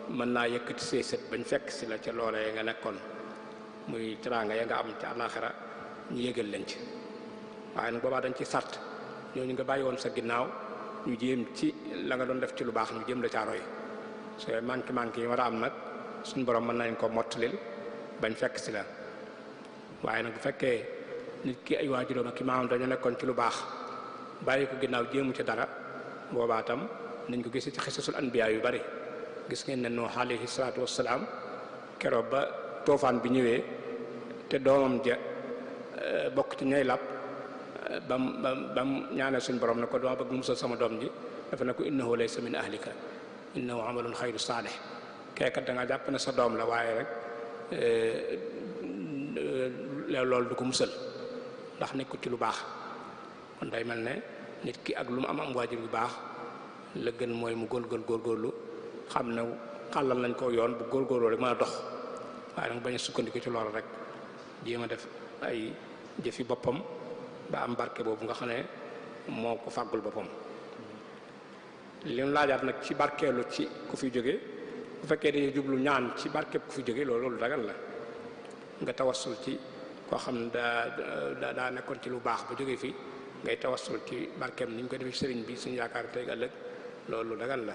mën naa yëkkati say sët bañ fekk si la ca loolee nga nekkoon muy teraanga ya nga am ci àllaaxira ñu yëgal leen ci waaye nag boobaa dañ ci sart ñooñu nga bàyyi woon sa ginnaaw ñu jéem ci la nga doon def ci lu baax ñu jéem la caaroy soo manqué yi war a am nag suñu borom mën nañ ko mottalil bañ fekk si la waaye nag bu fekkee nit ki ay waajuram ak ki maamam dañu nekkoon ci lu baax bàyyi ko ginnaaw jéemu ci dara boobaa tam nañ ko gis ci xisasul anbiya yu bari gis ngeen ne Nuux alayhi salaatu wassalaam keroog ba toofaan bi ñëwee te doomam ja bokk ci ñay làpp bam ñaanee suñu borom ne ko dama bëgg musal sama doom ji dafa ne ko innahu laysa min ahlika innahu amalun xayru saalih keekat da nga jàpp ne sa doom la waaye rek loolu du ko musal ndax nekkul ci lu baax kon day mel ne nit ki ak lu mu am waajur bu baax la gën mooy mu góorgóorlu xam ne xàllal nañ ko yoon bu góorgóorlu rek mën a dox waaye nag bañ a sukkandiku ci loolu rek jéem a def ay jëfi boppam ba am barke boobu nga xam ne moo ko fàggul boppam. li mu laajaat nag ci barkeelu ci ku fi jóge bu fekkee dañuy jublu ñaan ci barkeeb ku fi jóge loolu dagal la nga tawassul ci koo xam ne daa nekkoon ci lu baax ba jóge fi ngay tawassul ci barkeem ni ñu ko defee sëriñ bi suñu yaakaar tey ëllëg loolu dagal la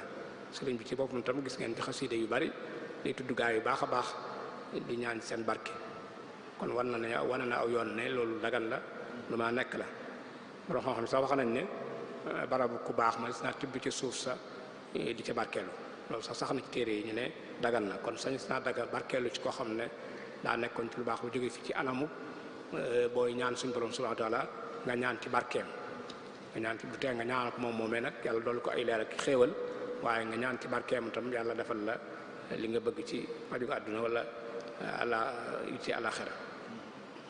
sëriñ bi ci boppam tam gis ngeen ci xasiide yu bari day tudd gaa yu baax a baax di ñaan seen barke kon wane na aw yoon ne loolu dagal la lu ma nekk la borom xam-xam sax wax nañ ne barabu ku baax ma naa tibb ci suuf sa di ca barkeelu loolu sax na ci téere yi ñu ne dagan na kon sañ naa daga barkeelu ci koo xam ne daa nekkoon ci lu baax bu jóge fi ci anamu booy ñaan suñu borom subhanahu wa taala nga ñaan ci barkeem nga ñaan ci bu tee nga ñaan ko moom moomee nag yàlla doolu ko ay leer ak xéewal waaye nga ñaan ci barkeem tam yàlla defal la li nga bëgg ci aju àdduna wala ci àlaxira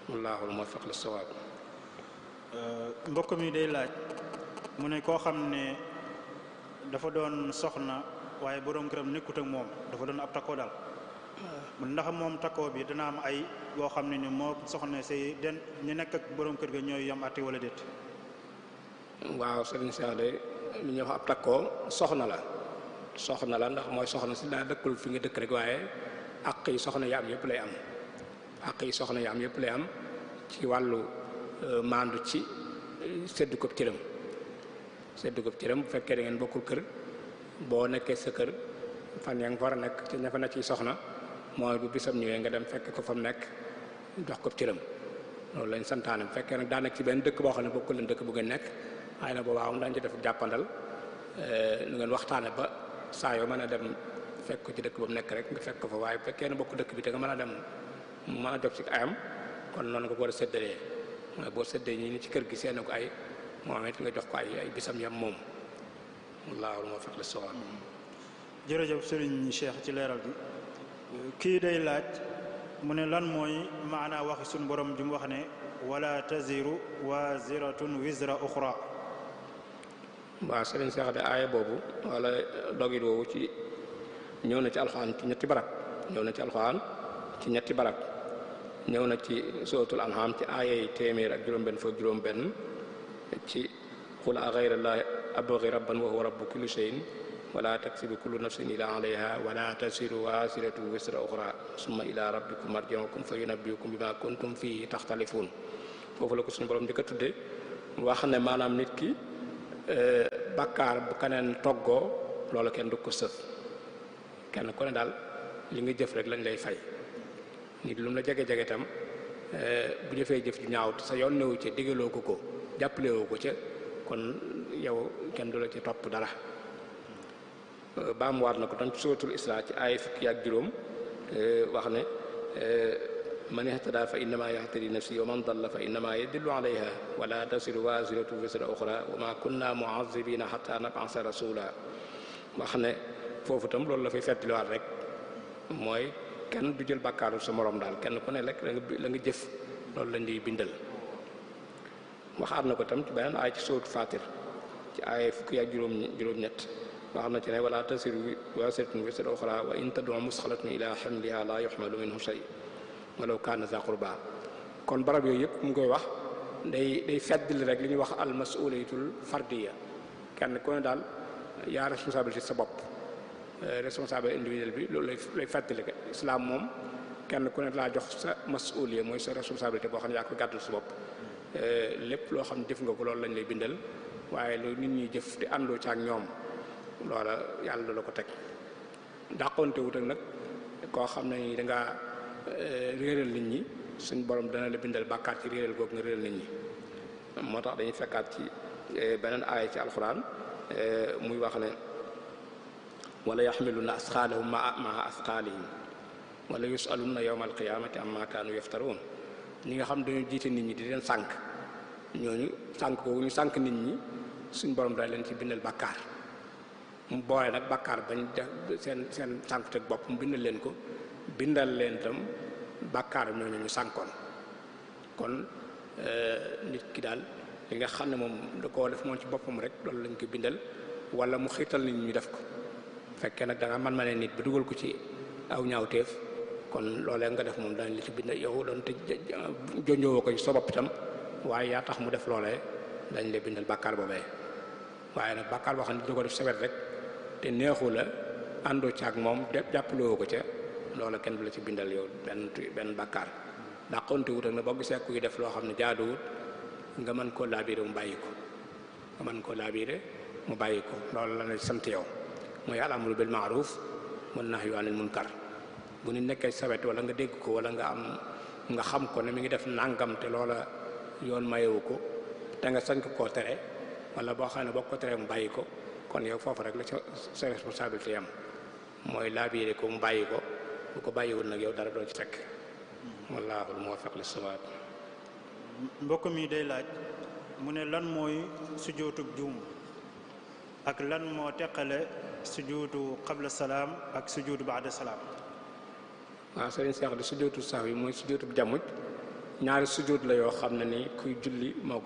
wallaahu muwaffiq lis-sawaab. mbokk mi day laaj mu ne koo xam ne dafa doon soxna waaye boroom këram nekkut ak moom dafa doon ab takkoo daal mu ndax moom takkoo bi dana am ay boo xam ne ni moo soxna say den ñu nekk ak boroom kër ga ñooy yam atti wala déet. waaw sëriñ Cheikh de li ñuy wax ab takkoo soxna la ndax mooy soxna si daa dëkkul fi nga dëkk rek waaye àq yi soxna yi am yëpp lay am ci wàllu maandu ci seddu ko cëram bu fekkee da ngeen bokkul kër boo nekkee sa kër fan yaa nga fa war a nekk te ña fa nekk ci soxna mooy bu bisam ñëwee nga dem fekk ko fa mu nekk jox ko cëram loolu lañ santaane bu fekkee nag daa nekk ci benn dëkk boo xam ne bokkul leen dëkk bu ngeen nekk waaye nag boobaa am dañ ci def jàppandal nu ngeen waxtaane ba saa yoo mën a dem fekk ko ci dëkk ba mu nekk rek nga fekk ko fa waaye bu fekkee ne bokk dëkk bi te nga mën a dem mu mën a jox ci ayam kon noonu nga ko war a séddalee mooy boo séddee ñi ni ci kër gi seen ko ay moom it nga jox ko ay bisam yam moom wallaahu muwaffiq lis-sawaab. jërëjëf sëriñ Cheikh ci leeral bi kii day laaj mu ne lan mooy maanaa waxi suñu borom ji mu wax ne wala taziru waziratun wizra uxra. waaw sëriñ Cheikh de aaya boobu wala dogit woowu ci ñëw na ci alxuraan ci ñetti barab ñëw na ci suratul an'am ci aaya yi téeméer ak juróom-benn ci qul a ghayra llahi abghi rabban wa huwa rabbu kulli shay'in wala taksibu kullu nafsin illa alayha wala tasiru wasiratu wisra uxra summa ila rabbikum marji'ukum fa yunabbiukum bima kuntum fihi taxtalifuun. foofu la ko suñu borom di ko tudde wax ne maanaam nit ki bakkaar bu keneen toggoo loolu kenn du ko sëf, kenn ku ne daal li nga jëf rek lañ lay fay. nit lu mu la jege-jege tam bu jëfee jëf ju ñaaw sa yoon newu ca digaloo ko jàppalewoo ko ca kon yow kenn du la ci topp dara. baam waat na ko tam ci suratul Isra ci aaya 50 wax ne man ihtada fa innama yahtadi nafsi wa man dalla fa innama yadillu alayha wala tasiru waziratu wisra uxra wa ma kunna mu'azzibina hatta nab'asa rasula. wax ne foofu tam loolu la fay fettaliwaat rek mooy kenn du jël bàkkaaru sa morom daal, kenn ku ne rek la nga jëf loolu lañ di bindal. waxaat na ko tam ci beneen aay ci suratul Fatir ci aaya juróom-ñett wax na ci ne wala tasiru waziratun wisra uxra wa in tad'u musqalatun ila hamliha la yuhmalu minhu shay walaw kaana za qurba. kon barab yooyu yëpp mu ngi koy wax day feddali rek li ñuy wax al mas'uliyatul fardiya, kenn ku ne daal yaa responsabilité sa bopp, responsable individuel bi loolu lay feddali. islam moom kenn ku ne laa jox sa mas'uliya mooy sa responsabilité boo xam ne yaa ko gàddul sa bopp. lépp loo xam ne jëf nga ko loolu lañ lay bindal, waaye lu nit ñi jëf te àndoo ci ak ñoom loola yàlla la ko teg. dàqonte wut ak nag koo xam ne ni dangaa réeral nit ñi, suñ borom dana la bindal bàkkaar ci réeral googu nga réeral nit ñi. moo tax dañuy fekkaat ci beneen aaya ci alxuraan muy wax ne wala yaxmiluna asqaalahum maa asqaalihim wala yusaluna yawma alqiyamati amma kaanu yaftaruun. ñi nga xam dañoo jiite nit ñi di leen sànk, ñooñu sànk boobu ñu sànk nit ñi suñ borom da leen ci bindal bàkkaar. mu boole nag bàkkaar bañ def seen sànk teg bopp mu bindal leen ko, bindal leen tam bàkkaar ñooñu ñu sànkoon. kon nit ki daal li nga xam ne moom da koo def moom ci boppam rek loolu lañ ko bindal, wala mu xiital nit ñu def ko. fekkee nag da nga man ma ne nit ba dugal ko ci aw ñaawteef, kon loolee nga def moom dañ la ci bindal yow doon te jonjowoo ko ci sa bopp itam, waaye yaa tax mu def loolee dañ lay bindal bàkkaar boobee. waaye nag bàkkaar boo xam ne du ko def sa wet rek te neexu la àndoo ci ak moom jàppaloo ko ca, loola kenn du la ci bindal yow benn bàkkaar. dàqonte wut ak na boo gisee kuy def loo xam ne jaaduwut nga mën koo laabiire mu bàyyi ko, nga mën koo laabiire mu bàyyi ko. loolu la na sant yow mooy al amru bil ma'ruf wan nahyu anil munkar. bu ni nekkee sa wet wala nga dégg ko wala nga xam ko ne mi ngi def nàngam te loola yoon mayewu ko te nga sañ ko koo tere, wala boo xam ne boo ko teree mu bàyyi ko, kon yow foofu rek la sa responsabilité yam mooy laabiire ko mu bàyyi ko. bu ko bàyyiwul nag yow dara doo ci fekk. wallaahul muwaffiq lis-sawaab. mbokk mi day laaj mu ne lan mooy sujjóotub juum ak lan moo teqale sujjóotu qabla salaam ak sujjóotu ba'da salaam. waaw sëriñ Seex di sujjóotu sahwi yi mooy sujjóotub jamuj. ñaari sujjóot la yoo xam ne ni kuy julli moo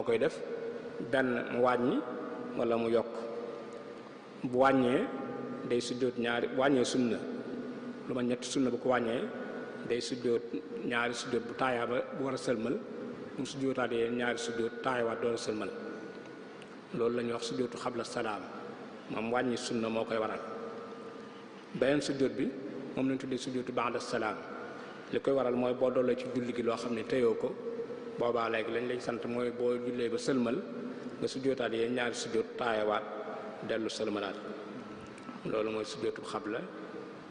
koy def. benn mu wàññi wala mu yokk. bu wàññee day sujjóot wàññee sunna lu ma ñetti sunna bu ko wàññee day sujjóot ñaari sujjóot bu taayaa ba bu war a sëlmal mu sujjóotaat yee ñaari sujjóot taayawaat door a sëlmal. loolu la ñuy wax sujjóotu xabla salaam, moom wàññi sunna moo koy waral. beneen sujjóot bi moom lañ tuddee sujjóotu ba'da salaam. li koy waral mooy boo doolee ci julli gi loo xam ne teyoo ko, boobaa léegi lañ lay sant mooy boo jullee ba sëlmal nga sujjóotaat yee ñaari sujjóot taayawaat dellu sëlmalaat. loolu mooy sujjóotu xabla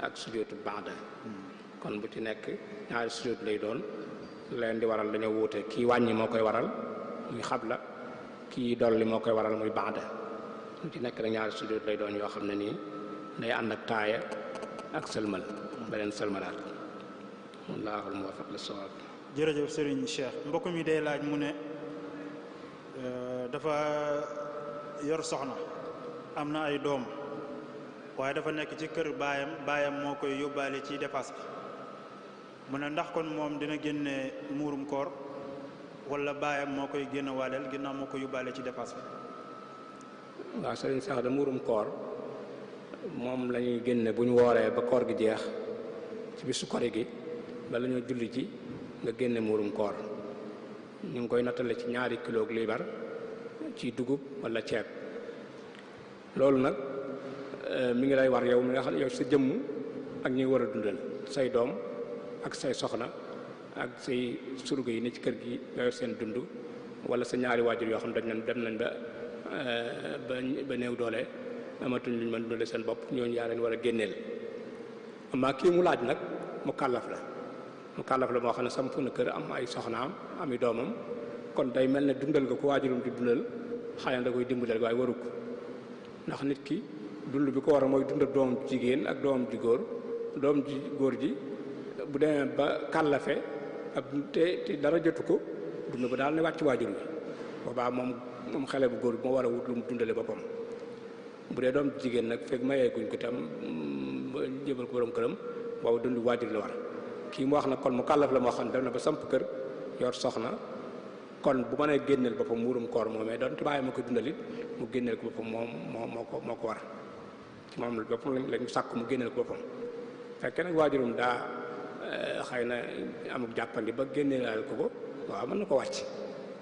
ak sujjóotu ba'da. kon bu ci nekk ñaari sujjóot lay doon, leen di waral dañoo wuute. kii wàññi moo koy waral muy xabla, kii dolli moo koy waral muy ba'da. bu ci nekk nag ñaari sujjóot lay doon yoo xam ne nii day ànd ak taaya ak sëlmal beneen sëlmalaat. wallaahul muwaffiq lis-sawaab. jërëjëf Serigne Cheikh. mbokk mi day laaj mu ne dafa yor soxna, am na ay doom, waaye dafa nekk ci kër baayam moo koy yóbbaale ci dépasse bi. mu ne ndax kon moom dina génne muurum koor wala baayam moo koy génne waaleel ginnaaw moo koy yóbbaale ci dépasse bi. waaw sëriñ sax da muurum koor moom la ñuy génne bu ñu wooree ba koor gi jeex ci bisu kori gi bala ñoo julli ji nga génne muurum koor. ñu ngi koy nattale ci 2 kilo liibar ci dugub wala ceeb. loolu nag mi ngi lay war yow mi nga xam ne yow sa jëmm ak ñi war a dundal say doom ak say soxna ak say surga yi ne ci kër gi nga yor seen dund wala sa ñaari waajur yoo xam ne dem nañ ba néew doole amatuñ luñ mën dundale seen bopp ñooñu yaa leen war a génneel. amaa kii mu laaj nag mu kàllaf la moo xam ne samp na kër am ay soxnaam ami doomam kon day mel ne dundal nga ko waajurum di dundal xëy na da koy dimbalal waaye waru ko ndax nit ki dund bi ko war a mooy dundal doomam jigéen ak doomam ji góor doom ji góor ji bu demee ba kàllafe ak te dara jotu ko dund ba daal ne wàcc waajur bi boobaa moom xale bu góor bi moo war a wut lu mu dundale boppam. bu dee doom jigéen nag fekk mayee guñ ko tam jébal ko borom këram boobu dund waajur la war kii mu wax na kon mu kàllaf la moo xam ne dem na ba samp kër yor soxna kon bu mënee génneel boppam muurum koor moomee doon te bàyyi ma ko dundalit mu génneel ko boppam moo ko war ci moom boppam lañu sàkk mu génneel ko boppam fekkee nag waajurum daa xëy na amul jàppandi ba génneelaal ko waaw mën na ko wàcc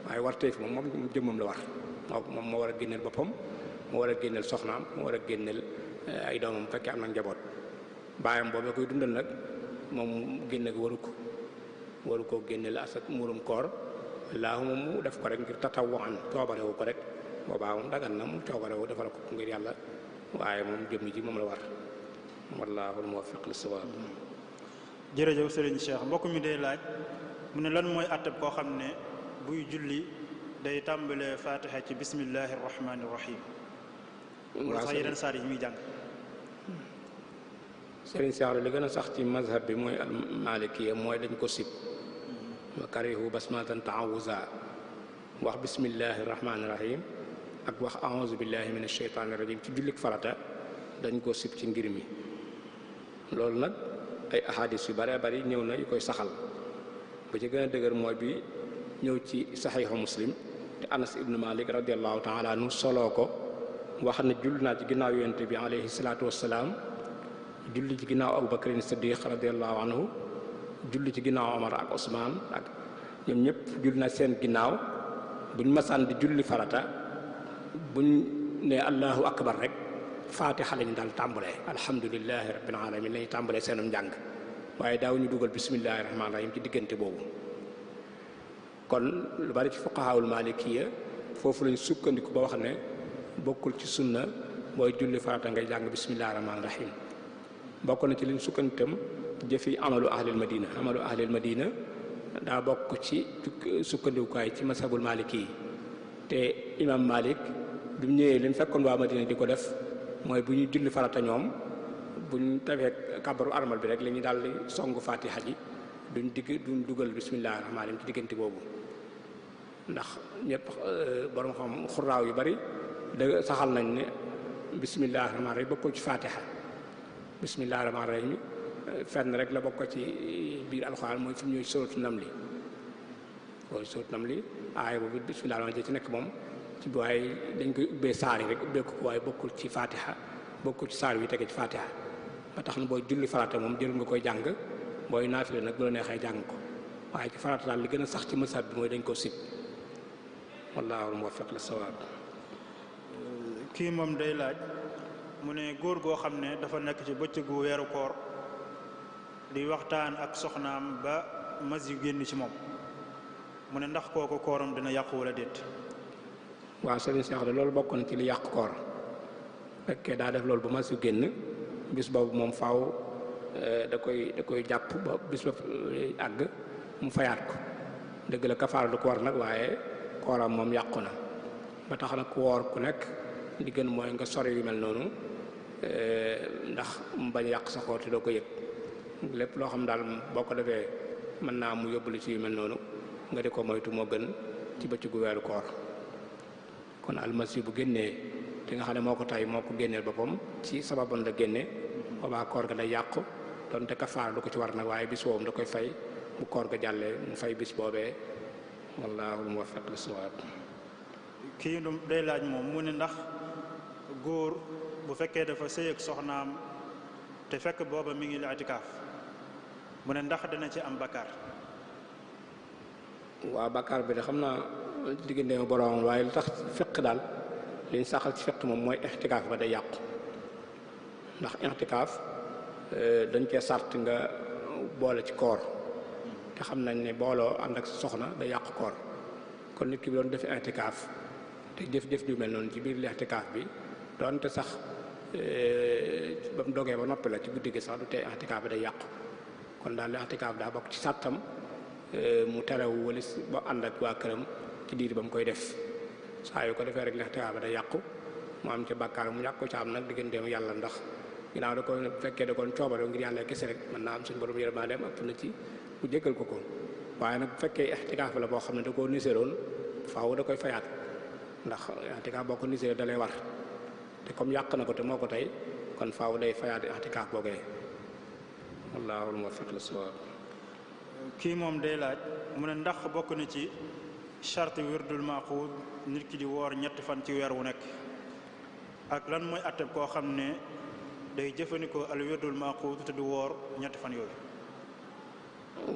waaye warteef moom jëmmam la war moom moo war a génneel boppam moo war a génneel soxnaam moo war a génneel ay doomam fekkee am na njaboot baayam boobu koy dundal nag moom génne ko waru koo génneel asak muurum koor laahuma mu def ko rek ngir tatawwaan coobarewu ko rek boobaa moom dagan na mu coobarewu defal ko ngir yàlla waaye moom jëmmi ji moom la war wallaahu muwaffiq lis-sawaab. jërëjëf Serigne Cheikh mbokk mi day laaj mu ne lan mooy àttab koo xam ne buy julli day tàmbalee fatiha ci bismillahi rahmaani rahim wala sax yeneen saar yi muy jàng. Serigne Cheikh li gën a sax ci mazhab bi mooy al malikiya mooy dañ ko sib wa karihu basmatan taawuza wax bismillahi rahmaani rahim ak wax a'uuzu billahi min asheytaani rajim ci jullik farata dañ ko sib ci ngir mi loolu nag ay ahadis yu bare bari ñëw na yu koy saxal ba ci gën a dëgër mooy bi ñëw ci saxiixu muslim te anas ibnu malik radiallahu taala anhu soloo ko wax ne julli naa ci ginnaaw yonent bi alayhi salaatu wassalaam julli ci ginnaaw abu bakrin siddiq radiallahu anhu julli ci ginnaaw omar ak osmaan ak ñoom ñëpp julli na seen ginnaaw buñ masaan di julli farata buñ ne allahu akbar rek faatixa lañu daal tàmbalee alhamdulilahi rabbil alamin lañu tàmbalee seenum njàng waaye daaw ñu dugal bismillahi rahmaani rahim ci diggante boobu kon lu bari ci fuqahaul malikiya foofu lañu sukkandiku ba wax ne bokkul ci sunna booy julli farata ngay jàng bismillahi rahmaani rahim bokk na ci liñ sukkanditam jëfi amalu ahlil madina daa bokk ci sukkandikukaay ci mashabul maliki yi te imam malik bi mu ñëwee li mu fekkoon waa madina di ko def mooy bu ñuy julli farata ñoom buñ defee kabaru armal bi rek la ñuy daal di songu fatiha ji duñ dugal bismillahi rahmaani rahim ci diggante boobu ndax ñëpp borom xam xuraaw yu bari da saxal nañ ne bismillahi rahmaani rahim bokkul ci fatiha bismillahi rahmaani rahim fenn rek la bokk ci biir alxuraan mooy fi mu ñëw sóoratu namli mooy sóoratu namli aaya boobu bismillahi rahmaani rahim ci nekk moom ci waaye dañ koy ubbee saar yi rek ubbee ko waaye bokkul ci fatiha bokkul ci saar wi tege ci fatiha ba tax na booy julli farata moom jël nga koy jàng booy naafile nag bu la neexee jàng ko waaye ci farata daal li gën a sax ci mazhab bi mooy dañ ko sib wallaahu muwaffiq lis-sawaab. kii moom day laaj mu ne góor goo xam ne dafa nekk ci bëccëgu weeru koor di waxtaan ak soxnaam ba mas yu génn ci moom mu ne ndax kooku kooram dina yàqu wala déet. waaw Serigne Cheikh de loolu bokk na ci li yàq koor fekkee daa def loolu ba mas yu génn bis boobu moom faaw da koy jàpp ba bis ba àgg mu fayaat ko dëgg la kafaara du ko war nag waaye kooram moom yàqu na ba tax na ku woor ku nekk li gën mooy nga sori yu mel noonu ndax mu bañ yàq sa koor te doo ko yëg lépp loo xam daal boo ko defee mën naa mu yóbbulu ci yu mel noonu nga di ko moytu moo gën ci bëccëgu weeru koor kon almasi bu génnee te nga xam ne moo ko tay moo ko génneel boppam ci sababoon la génne boobaa koor ga day yàqu donte kafaara du ko ci war nag waaye bis boobu da koy fay bu koor ga jàllee mu fay bis boobee wallaahu muwaffiq lis-sawaab. kii day laaj moom mu ne ndax góor bu fekkee dafa sëy ak soxnaam te fekk booba mi ngi i'tikaaf mu ne ndax dana ci am bakkaar. waaw bakkaar bi de xam naa diggante ma boroomam waaye lu tax fiq daal liñ saxal ci fiq moom mooy ixtikaaf ba day yàqu ndax ixtikaaf dañ cee sart nga boole ci koor te xam nañ ne booloo ànd ak soxna day yàqu koor kon nit ki bi doon def ixtikaaf te jëf-jëf ju mel noonu ci biir ixtikaaf bi doonte sax ba mu dogee ba noppi la ci guddi gi sax du tee ixtikaaf bi day yàqu kon daal ixtikaaf daa bokk ci sàttam mu terew walis ba ànd ak waa këram ci diir ba mu koy def saa yu ko defee rek ixtikaaf bi day yàqu mu am ci bàkkaar mu ñàkk ko ci am nag digganteem yàlla ndax ginnaaw da ko fekkee da koon coobare ngir yàlla kese rek mën naa am suñu borom yërmandeem ëpp na ci mu jéggal ko waaye nag bu fekkee ixtikaaf la boo xam ne da koo niséroon faaw da koy fayaat ndax ixtikaaf boo ko niséré da lay war te comme yàq na ko te moo ko tey kon faaw day fayaat ixtikaaf boogee wallaahu muwaffiq lis-sawaab. kii moom day laaj mu ne ndax bokk na ci charte wirdul maaxuud nit ki di woor ñetti fan ci weer wu nekk ak lan mooy atteb koo xam ne day jëfandikoo al wirdul maaxuud te du woor ñetti fan yooyu.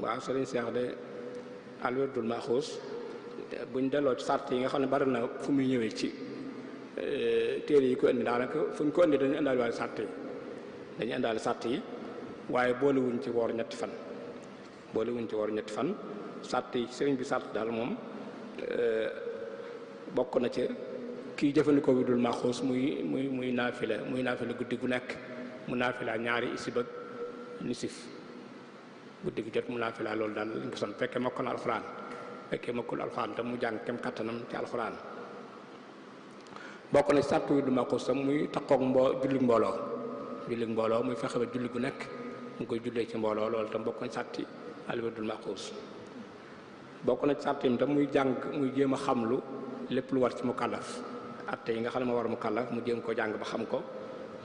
waaw sëriñ Seex de al wirdul maaxuud buñ delloo ci sart yi nga xam ne bari na fu muy ñëwee ci téere yi ko indi daanaka fu ñu ko indi dañu indaale waale sart yi dañu indaale sart yi waaye boolewuñ ci woor ñetti fan sart yi sëriñ bi sart daal moom bokk na ci kii jëfandikoo wirdul maaxuus muy naafila guddi gu nekk mu naafila ñaari isib ak nisif guddi gu jot mu naafila loolu daal lañ ko son fekkee mokkal alxuraan tam mu jàng kem kattanam ci alxuraan bokk na ci sart wirdul maaxuus tam muy takkook julli mbooloo muy fexe ba julli gu nekk mu koy jullee ci mbooloo loolu tam bokk na ci sarti al wirdul maaxuus bokk na ci sarti tam muy jéem a xamlu lépp lu war ci mu kàllaf atte yi nga xam ne moo war mu kàllaf mu jéem ko jàng ba xam ko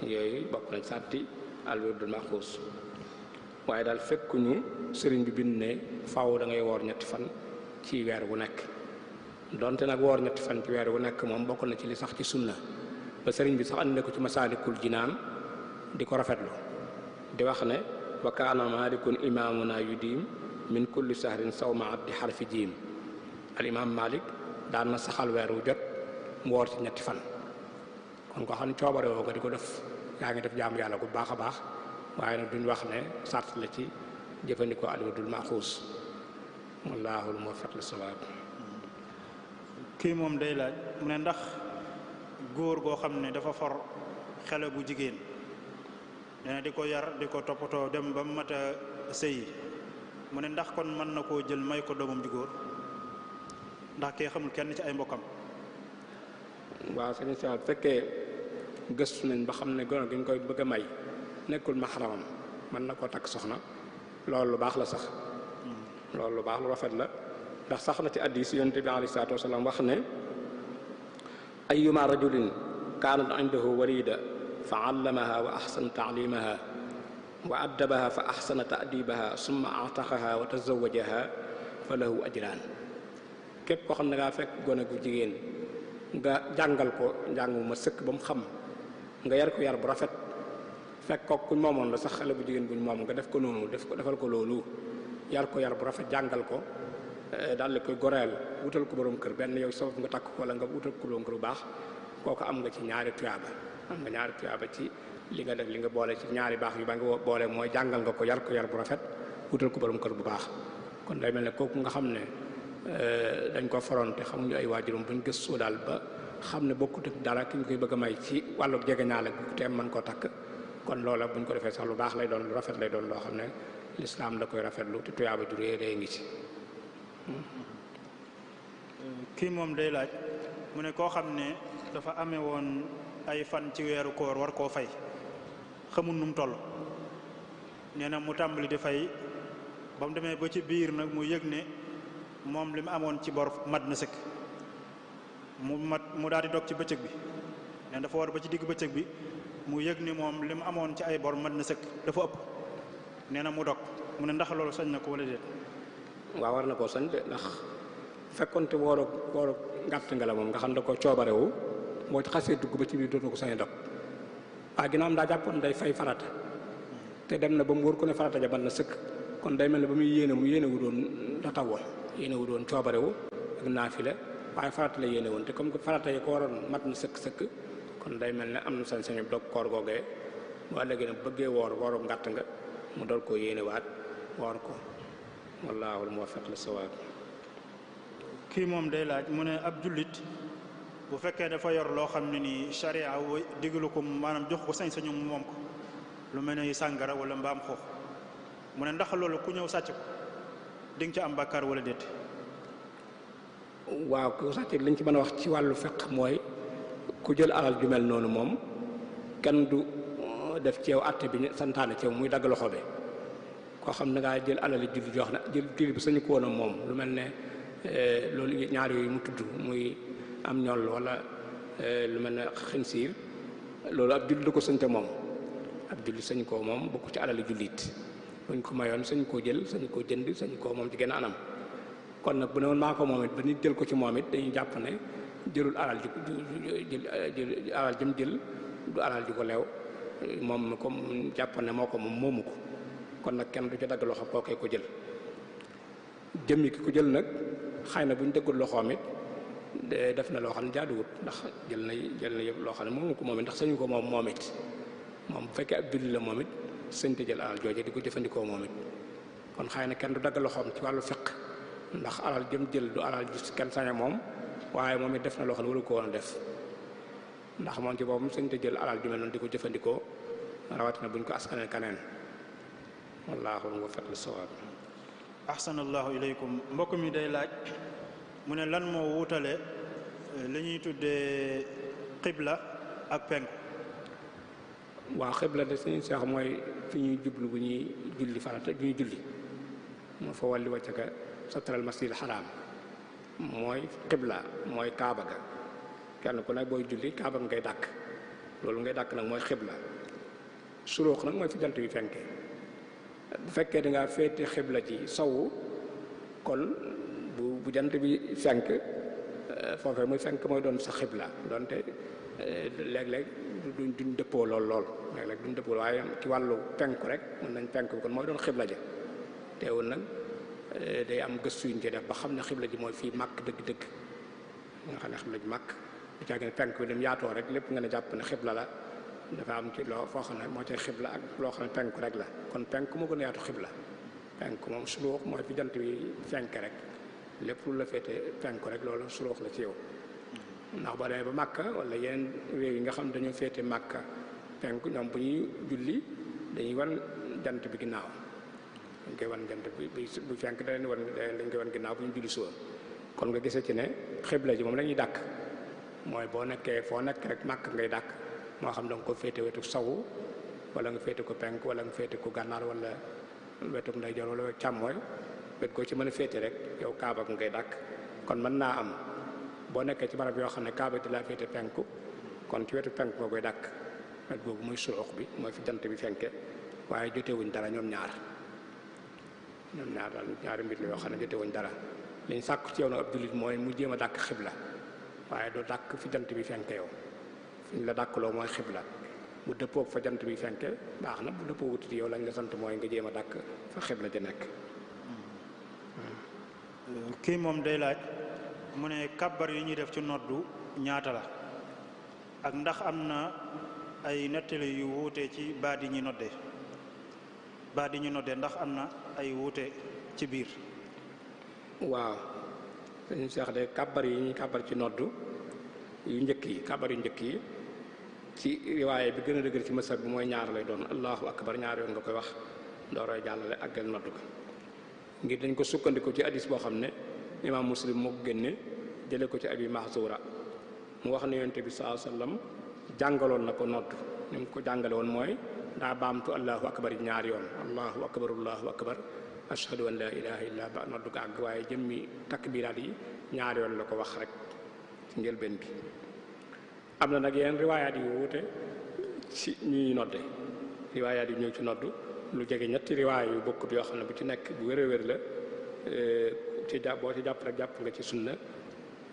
yooyu bokk na ci sarti al wirdul maaxuus waaye daal fekkuñu sëriñ bi bind ne faaw da ngay woor ñetti fan ci weer wu nekk donte nag woor ñetti fan ci weer wu nekk moom bokk na ci li sax ci sunna ba sëriñ bi sax andi na ko ci masaalikul jinaan di ko rafetlu di wax ne wa kaana maalikun imaamuna yudiim min kulli sahrin sawma abdi xarfi jiim al imaam Malik daan na saxal weer wu jot mu woor ci ñetti fan kon ko xam ne coobare woo nga di ko def yaa ngi def jaamu yàlla bu baax a baax waaye nag duñ wax ne sart la ci jëfandikoo al wirdul maaxuus wallaahu muwaffiq lis-sawaab. kii moom day laaj mu ne ndax góor goo xam ne dafa for xale bu jigéen nee na di ko yar di ko toppatoo dem ba mu mat a sëyi mu ne ndax kon mën na koo jël may ko doomam ju góor ndax kee xamul kenn ci ay mbokkam. waaw sëñ si bu fekkee gëstu nañ ba xam ne gone gi ñu koy bëgg a may nekkul maxaramam mën na koo takk soxna loolu lu baax la sax loolu lu baax lu rafet la ndax sax na ci hadiis Yonent bi alayhi salaatu wa salaam wax ne ayyuma rajulin kaanat indahu walida fa allamaha wa ahsana taalimaha wa addabaha fa ahsana ta'dibaha summa ataqaha wa tazawajaha fa lahu ajraan képp koo xam ne ngaa fekk gone gu jigéen nga jàngal ko njàng mu ma sëkk ba mu xam nga yar ko yar bu rafet fekk ko kuñ moomoon la sax xale bu jigéen buñ moom nga def ko noonu defal ko loolu yar ko yar bu rafet jàngal ko daal di koy goreel wutal ko borom kër benn yow sabab nga takk ko wala nga wutal ko borom kër bu baax kooku am nga ci ñaari tuyaaba ci li nga def li nga boole ci ñaari baax yu ba nga boole mooy jàngal nga ko yar bu rafet wutal ko borom kër bu baax kon day mel ne kooku nga xam ne dañ ko foronte xamuñu ay waajurum buñ gëstoo daal ba xam ne bokkut ak dara ki ñu koy bëgg a may ci wàllu jegeñaale gu teem mën koo takk kon loola buñ ko defee sax lu baax lay doon lu rafet lay doon loo xam ne lislaam da koy rafetlu te tuyaaba ju rëy ngi ci. kii moom day laaj mu ne koo xam ne dafa amee woon ay fan ci weeru koor war koo fay xamul nu mu toll nee na mu tàmbali di fay ba mu demee ba ci biir nag mu yëg ne moom li mu amoon ci bor mat na sëkk mu daal di dog ci bëccëg bi nee dafa war ba ci digg bëccëg bi mu yëg ni moom li mu amoon ci ay bor mat na sëkk dafa ëpp nee na mu dog mu ne ndax loolu sañ na ko wala déet. waaw war na koo sañ de ndax fekkonte wooru ngàtt nga la moom nga xam ne da ko coobarewu boo ci xasee dugg ba ci biir dootu ko sañ a dog waaye ginnaaw am daa jàppoon day fay farata te dem na ba mu wóor ko ne farata ja mat na sëkk kon day mel ne ba muy yéene wu doon tatawoo yéene wu doon coobarewu ak naafila waaye farata la yéene woon te comme que farata yi ko waroon mat na sëkk kon day mel ne am na sañ-sañu dog koor googee bu ëllëgee nag bëggee woor ngàtt nga mu dool koo yéene waat woor ko wallaahul muwaffiq lis-sawaab. kii moom day laaj mu ne ab jullit bu fekkee dafa yor loo xam ne nii sharia digalu ko maanaam jox ko sañ-sañu moom ko lu mel ne sàngara wala mbaam xoox mu ne ndax loolu ku ñëw sàcc ko di nga ci am bàkkaar wala déet. waaw ku sàcc liñ ci mën a wax ci wàllu fiq mooy ku jël alal ju mel noonu moom kenn du def ceew àtte bi ñu santaane ceew muy dagg loxo bi koo xam ne ngaa jël alal julli jox na jël julli bi sañu ko woon moom lu mel ne loolu ñaar yooyu mu tudd muy am ñoll wala lu mel ne xinsiir loolu ab julli du ko sañte moom ab julli sañ koo moom bokk ci alal jullit buñ ko mayoon sañ koo jël sañ koo jënd sañ koo moom ci genn anam kon nag bu ne woon maa ko moom it ba nit jël ko ci moom it dañuy jàpp ne jëlul alal ju alal jëm jël du alal ju ko leew moom ko jàpp ne moo ko moom moomu ko kon nag kenn du ci dagg loxo kookee ko jël jëmmi ki ko jël nag xëy na bu ñu dëggul loxoom it def na loo xam ne jaaduwut ndax jël na yëpp loo xam ne moomu ko moom it ndax sañu ko moom it moom bu fekkee ab julli la moom it sëñ te jël alal jooje di ko jëfandikoo moom it kon xëy na kenn du dagg loxoom ci wàllu fiq ndax alal jëm jël du alal ju kenn saña moom waaye moom it def na loo xam ne waru ko woon a def ndax moom ci boppam sëñ te jël alal ju mel noonu di ko jëfandikoo rawatina buñ ko askanee kaneen wallaahu muwaffiq lis-sawaab. ahsanallahu ilaykum mbokk mi day laaj mu ne lan moo wutale li ñuy tuddee xibla ak penku. waaw xibla de suñu seex mooy fi ñuy jublu bu ñuy julli farata bu ñuy julli moo fa walli waccaka satral masjidil xaraam mooy xibla mooy kaaba ga kenn ku ne booy julli kaaba ngay dàkk loolu ngay dàkk nag mooy xibla suruux nag mooy fi jant bi fenke bu fekkee da ngaa féete xibla ci sowu kon bu jant bi fenk foofee muy fenk mooy doon sa xibla donte léeg-léeg duñ dëppoo lool léeg-léeg duñ dëppoo waaye ci wàllu penku rek mën nañ penk bi kon mooy doon xibla ja teewul nag day am gëstu yuñ ci def ba xam ne xibla ji mooy fii màkk dëgg-dëgg nga xam ne xibla ji màkk bu caagi ne penk bi dem yaatoo rek lépp nga ne jàpp ne xibla la dafa am ci loo foo xam ne moo cay xibla ak loo xam ne penku rek la kon penk moo gën a yaatu xibla penk moom suluux mooy fi jant bi fenk rek lépp lu la féete penku rek loolu suluux la ci yow ndax boo demee ba Màkka wala yeneen réew yi nga xam dañoo féete Màkka penku ñoom bu ñuy julli dañuy wan jant bi ginnaaw dañ koy wan jant bi bu fenk dañ koy wan ginnaaw bu ñu julli suba kon nga gisee ci ne xibla ji moom la ñuy dàkk mooy boo nekkee foo nekk rek Màkka ngay dàkk moo xam da nga ko féete wetu sawu wala nga féete ko penk wala nga féete ko gànnaar wala wetu ndeyjoor wala càmmooy wet koo ci mën a féete rek yow kaaba ngay dàkk kon mën naa am boo nekkee ci barab yoo xam ne kaaba di laa féete penku kon ci wetu penk nga koy dàkk wet boobu muy suruux bi mooy fi jant bi fenke waaye jotewuñ dara ñoom ñaar daal ñaari mbir la yoo xam ne jotewuñ dara liñ sàkku ci yow nag ab jullit mooy mu jéem a dàkk xibla waaye doo dàkk fi jant bi fenke yow fi ñu la dàkkloo mooy xibla bu dëppoog fa jant bi fenke baax na bu dëppoo wutit yow lañ la sant mooy nga jéem a dàkk fa xibla ja nekk. kii moom day laaj mu ne kàbbar yi ñuy def ci noddu ñaata la ak ndax am na ay nettali yu wuute ci baat yi ñuy noddee ndax am na ay wuute ci biir. waaw dañu seex de kàbbar yi ñuy kàbbar ci noddu yu njëkk yi kàbbar yu njëkk yi ci riwaaye bi gën a dëgër ci masab bi mooy ñaar lay doon allahu akbar ñaar yoon nga koy wax dooroy jàllale ak gel noddu ko ngir dañ ko sukkandiku ci hadis boo xam ne imaam muslim moo ko génne jële ko ci abi mahzura mu wax ne yonent bi sallallahu alayhi wasallam jàngaloon na ko nodd ni mu ko jàngale woon mooy daa baamtu allahu akbar yi ñaar yoon allahu akbar ashhadu an la ilaha illa ba nodd ko àgg waaye jëmmi takbiraat yi ñaar yoon la ko wax rek ci njëlbeen bi am na nag yeneen riwaayaat yu wuute ci ñuy nodde riwaayaat yu ñëw ci nodd lu jege ñetti riwaay yu bokkut yoo xam ne bu ci nekk bu wér a wér la ci jàpp boo ci jàpp rek jàpp nga ci sunna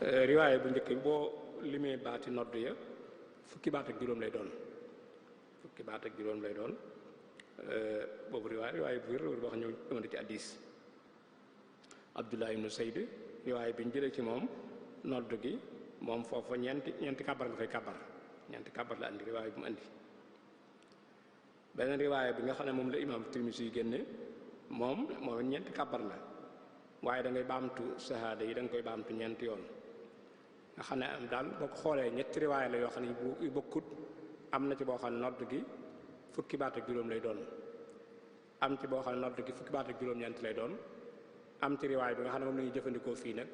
riwaay bu njëkk bi boo limee baati nodd ya fukki baat ak juróom lay doon boobu riwaay bu wér a wér boo xam ne ñëw na ci hadiis Abdullah ibnu Sayd riwaay bi ñu jëlee ci moom nodd gi moom foofa ñeenti kàbbar nga fay kàbbar ñeenti kàbbar la andi riwaaya bu mu andi beneen riwaaya bi nga xam ne moom la imaam Tirmisi yi génne moom ñeenti kàbbar la waaye da ngay baamtu sahaada yi da nga koy baamtu ñeenti yoon nga xam ne am daal boo ko xoolee ñetti riwaaya la yoo xam ne yu bokkut am na ci boo xam ne nodd gi fukki baat ak juróom lay doon am ci boo xam ne nodd gi fukki baat ak juróom-ñeent lay doon am ci riwaaya bi nga xam ne moom la ñuy jëfandikoo fii nag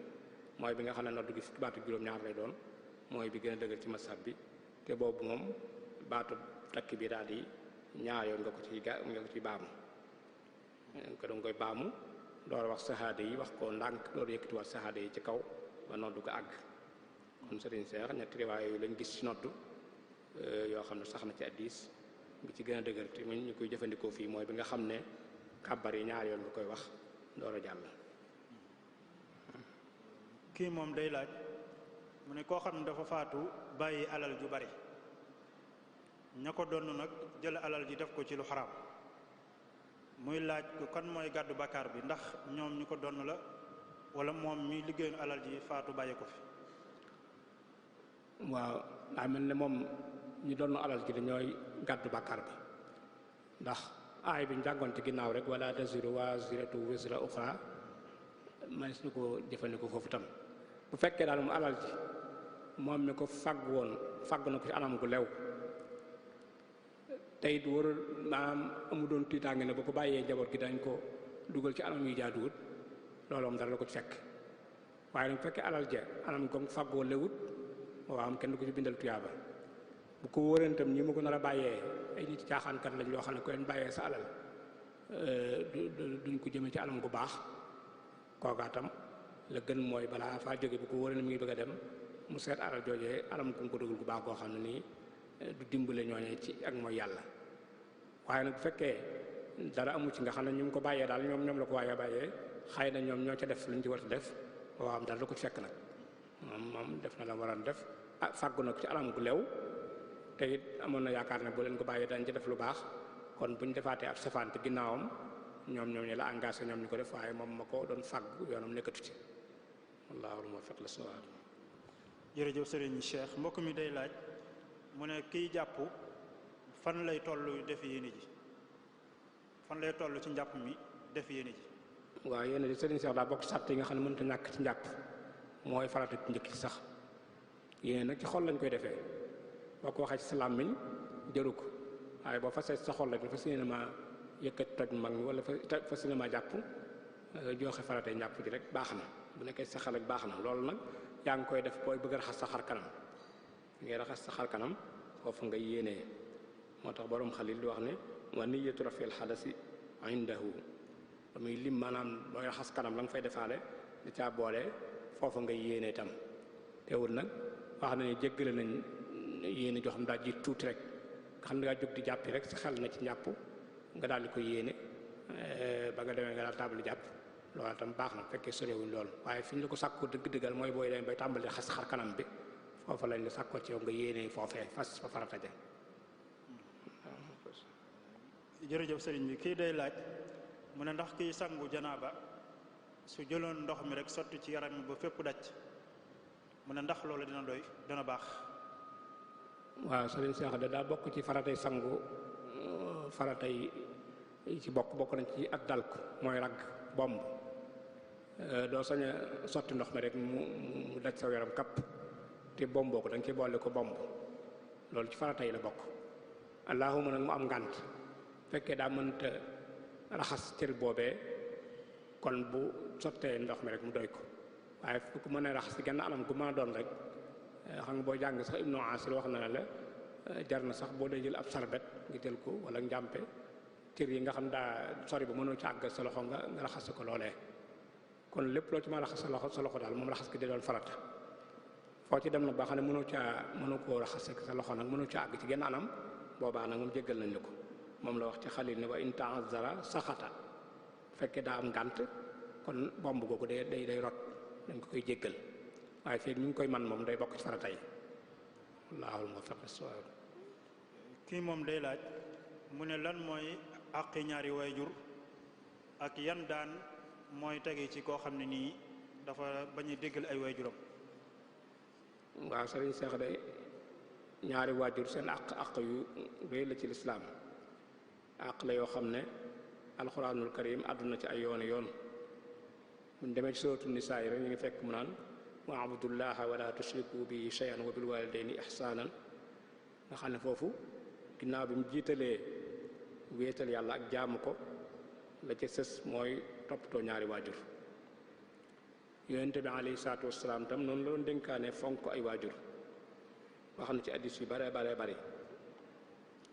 mooy bi nga xam ne nodd gi fukki baat ak juróom-ñaar lay doon mooy bi gën a dëgër ci masab bi te boobu moom baatu takk bi daal di ñaar yoon nga ko ci baamu ko danga koy baamu door wax sahaada yi wax ko ndànk door yëkkatiwaat sahaada yi ci kaw ba noddu ko àgg kon sëriñ Seex ñetti riwaaya yooyu lañ gis ci noddu yoo xam ne sax na ci hadiis bi ci gën a dëgër te ñu koy jëfandikoo fii mooy bi nga xam ne kàbbar yi ñaar yoon nga koy wax door a jàll. kii moom day laaj mu ne koo xam ne dafa faatu bàyyi alal ju bari ña ko donn nag jël alal ji def ko ci lu xaraam muy laaj ko kan mooy gàddu bàkkaar bi ndax ñoom ñu ko donn la wala moom mi liggéeyoon alal ji faatu bàyyi ko fi. waaw daa mel ne moom ñu donn alal ji dañooy gàddu bàkkaar bi ndax aay bi ñu jàngoon ci ginnaaw rek wala taziru waaziratu wizra uxra man su ko jëfandikoo foofu tam bu fekkee daal mu alal ji moom mi ko fàgg na ko ci anam gu lew tey it warul maanaam amu doon tiitaange ne ba ko bàyyee njaboot gi dañ ko dugal ci anam yu jaaduwut loolu am dara la ko ci fekk waaye nag bu fekkee alal ja anam ko fàggoo lewut waaw am kenn du ko ci bindal tuyaaba bu ko wóorantam ñi ma ko nar a bàyyee ay nit caaxaankat lañ yoo xam ne ko leen bàyyee sa alal duñ ko jëme ci anam gu baax kookaatam la gën mooy balaa faa jóge bu ko wóoree ne mi ngi bëgg a dem mu seet alal joojee anam ku ko dugal gu baax koo xam ne nii du dimbale ñooñee ci ak mooy yàlla waaye nag bu fekkee dara amu ci nga xam ne ñu ngi ko bàyyee daal ñoom la ko waaye bàyyee xëy na ñoom ñoo ca def luñ ci war a def waaw am dara la ko ci fekk nag moom def na la waroon def fàggu na ko ci anam gu lew te it amoon na yaakaar ne bu leen ko bàyyee dañ ci def lu baax kon buñ defaatee ab safaan te ginnaawam ñoom ñu la engagé ñoom ñu ko def waaye moom ma ko doon fàggu yoonam nekkatu ci wallaahu muwaffiq la sawaab. jërëjëf Serigne Cheikh mbokk mi day laaj mu ne kiy jàpp fan lay toll def yéene ji fan lay toll ci njàpp mi def yéene ji. waaw yéene ji Serigne Cheikh daa bokk sàtt yi nga xam ne mënut a ñàkk ci njàpp mooy farata ci njëkk ci sax yéene nag ci xol lañ koy defee boo ko waxee ci sa làmmiñ jëru ko waaye boo fasee sa xol rek dafa yéene ma yëkkat toj mag mi wala fa cinéma jàpp joxe faratee njàpp ji rek baax na bu nekkee sa xel rek baax na loolu nag yaa ngi koy def booy bëgg a raxas sa xar kanam ngay raxas sa xar kanam foofu nga yéenee moo tax borom Xalil di wax ne wa niyyatu rafil xadasi indahu ba muy lim maanaam booy raxas kanam la nga fay defaale di caa boole foofu nga yéenee tam teewul nag wax na ne jéggale nañ yéene joo xam daa jiit tuuti rek nga xam ne ngaa jóg di jàppi rek sa xel na ci njàpp nga daal di ko yéene ba nga demee nga daal tàmbali jàpp loolu tam baax na fekkee sorewuñ loolu waaye fi ñu la ko sàkkoo dëgg-dëggal mooy booy demee bay tàmbali xas xar kanam bi foofa lañ la sàkkoo ci yow nga yéene foofee fas fa farata ja. jërëjëf sëriñ bi kii day laaj mu ne ndax kiy sangu janaaba su jëloon ndox mi rek sotti ci yaram mi ba fépp daj mu ne ndax loolu dina doy dina baax. waaw sëriñ Cheikh de daa bokk ci faratay sangu faratay ci bokk nañ ci ak dalku mooy ragg bomb doo sañ a sotti ndox mi rek mu daj sa yaram kapp te bomboo ko da nga ci boole ko bomb loolu ci farata yi la bokk allahuma nag mu am ngànt fekkee daa mënta raxas cër boobee kon bu sottee ndox mi rek mu doy ko waaye fu ko mën a raxas ci genn anam gu mën a doon rek xam nga boo jàng sax Ibnu Asir wax na la jar na sax boo dee jël ab sarbet nga jël ko wala njàmpe cër yi nga xam daa sori ba mënoo ci àgg sa loxo nga raxas ko loolee kon lépp loo ci ma raxas sa loxo daal moom raxas ki di doon farata foo ci dem nag ba xam ne mënoo koo raxas sa loxo nag mënoo ci àgg ci genn anam boobaa nag moom jéggal nañ la ko moom la wax ci Xalil ne wa in ta'azzara saxata fekkee daa am ngànt kon bomb googu day rot dañ ko koy jéggal waaye fii ñu ngi koy man moom day bokk ci farata yi wallaahu muwaffiq as-sawaab. kii moom day laaj mu ne lan mooy àqi ñaari waajur ak yan daan mooy tege ci koo xam ne nii dafa bañ a déggal ay waajuram. waaw sëriñ Seex day ñaari waajur seen àq yu rëy la ci lislaam àq la yoo xam ne alxuraanul karim àdduna ci ay yoon yoon buñ demee ci suratul nisaa rek ñu ngi fekk mu naan wa abudullaha wala tushriku bihi shay'an wa bil walidayni ihsanan nga xam ne foofu ginnaaw bi mu jiitalee wéetal yàlla ak jaamu ko la ca sës mooy toppatoo ñaari waajur yonente bi alayhi salaatu wasalaam tam noonu la doon dénkaane fonk ay waajur wax na ci addis yu bare bare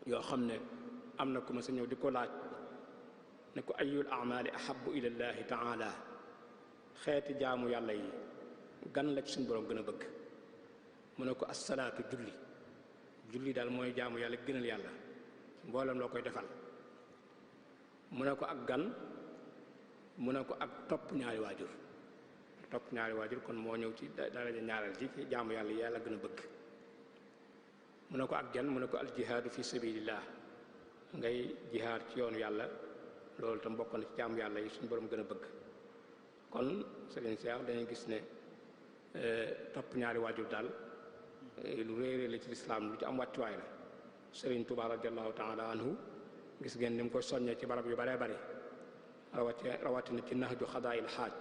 yoo xam ne am na ku ma sa ñëw di ko laaj ne ko ayul amali ahabu ila llahi taala xeeti jaamu yàlla yi gan la ci suñu borom gën a bëgg mu ne ko assalaatu julli daal mooy jaamu yàlla gënal yàlla mboolem loo koy defal mu ne ko ak gan mu ne ko ak topp ñaari waajur kon moo ñëw ci daraja ñaareel ci jaamu yàlla yi yàlla gën a bëgg mu ne ko ak gan mu ne ko al jihaadu fi sabilillah ngay jihaad ci yoonu yàlla loolu tam bokk na ci jaamu yàlla yi suñu borom gën a bëgg kon sëriñ Seex dañuy gis ne topp ñaari waajur daal lu réerée la ci lislaam lu ci am wàccuwaay la sëriñ Tuubaa radiallahu taala anhu gis ngeen ni mu koy soññee ci barab yu baree bari rawatina ci nahju xadaayil xaaj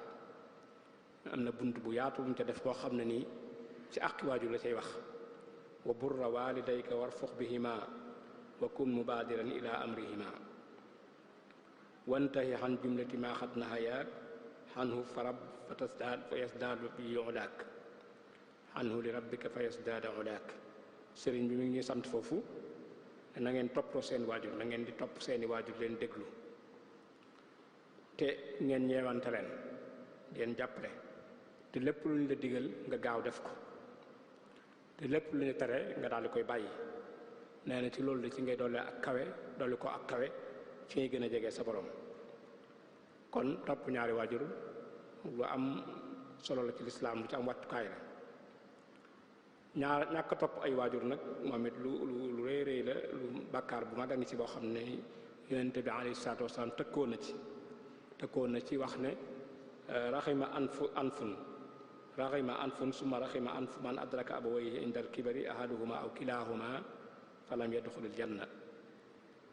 am na bunt bu yaatu bu mu ca def boo xam ne nii ci àqi waajur la cay wax wa burra walidayka warfuq bihima wa kun mubaadiran ila amrihima wantahi xan jumlati ma xat nahayaak xanhu farab fa yasdaadu bi ulaak xanhu li rabbika fa yasdaada ulaak sëriñ bi mi ngi sant foofu na ngeen toppatoo seen waajur na ngeen di topp seeni waajur leen déglu te ngeen ñeewante leen ngeen jàppale te lépp lu ñu la digal nga gaaw def ko te lépp lu ñu tere nga daal di koy bàyyi nee na ci loolu la ci ngay dolli ak kawe dolli ko ak kawe ci ngay gën a jege sa borom kon topp ñaari waajur lu am solo la ci lislaam lu ci am wattukaay la ñàkk topp ay waajur nag moom it lu rëy rëy la lu bàkkaar bu mag a ngi ci boo xam ne yonente bi alayhi salaatu wasalaam tëkkoon na ci wax ne raxima anfun summa raxima anfu man adraka abawayhi inda al-kibari ahaduhuma aw kilahuma falam yadxulul janna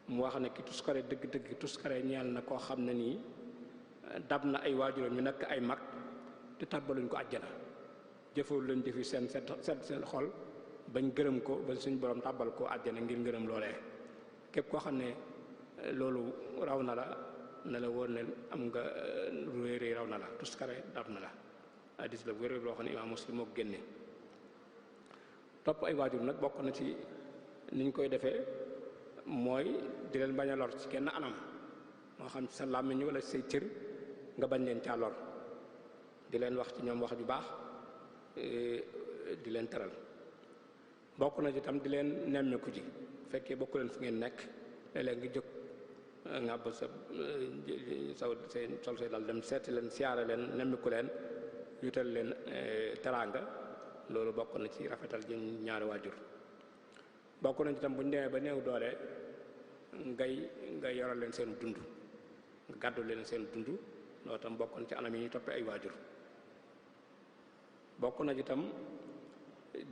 mu wax ne ki tuskare dëgg-dëgg tuskare ñeel na koo xam ne nii dab na ay waajuram ñu nekk ay mag te tàbbaluñ ko àjjana jëfewul lañ jëfi seen xol bañ gërëm ko ba suñ borom tàbbal ko àjjana ngir ngërëm loolee képp koo xam ne loolu raw na la wóor ne am nga réy raw na la tuskare dab na la hadis la wér loo xam ne imaam Muslim moo ko génne topp ay waajur nag bokk na ci niñ koy defee mooy di leen bañ a lor ci kenn anam moo xam ci sa làmmiñ wala say cër nga bañ leen caa lor di leen wax ci ñoom wax ju baax di leen teral bokk na ci tam di leen nemmeeku ji fekkee bokku leen fu ngeen nekk léeg-léeg ngi jóg ngàbb sol say dal dem seeti leen siyaare leen nemmeeku leen yutal leen teraanga loolu bokk na ci rafetal jëm ñaari waajur bokk na ci tam bu ñu demee ba néew doole ngay yoral leen seen dund nga gàddu leen seen dund loolu tam bokk na ci anam yi ñuy toppee ay waajur bokk na ci tam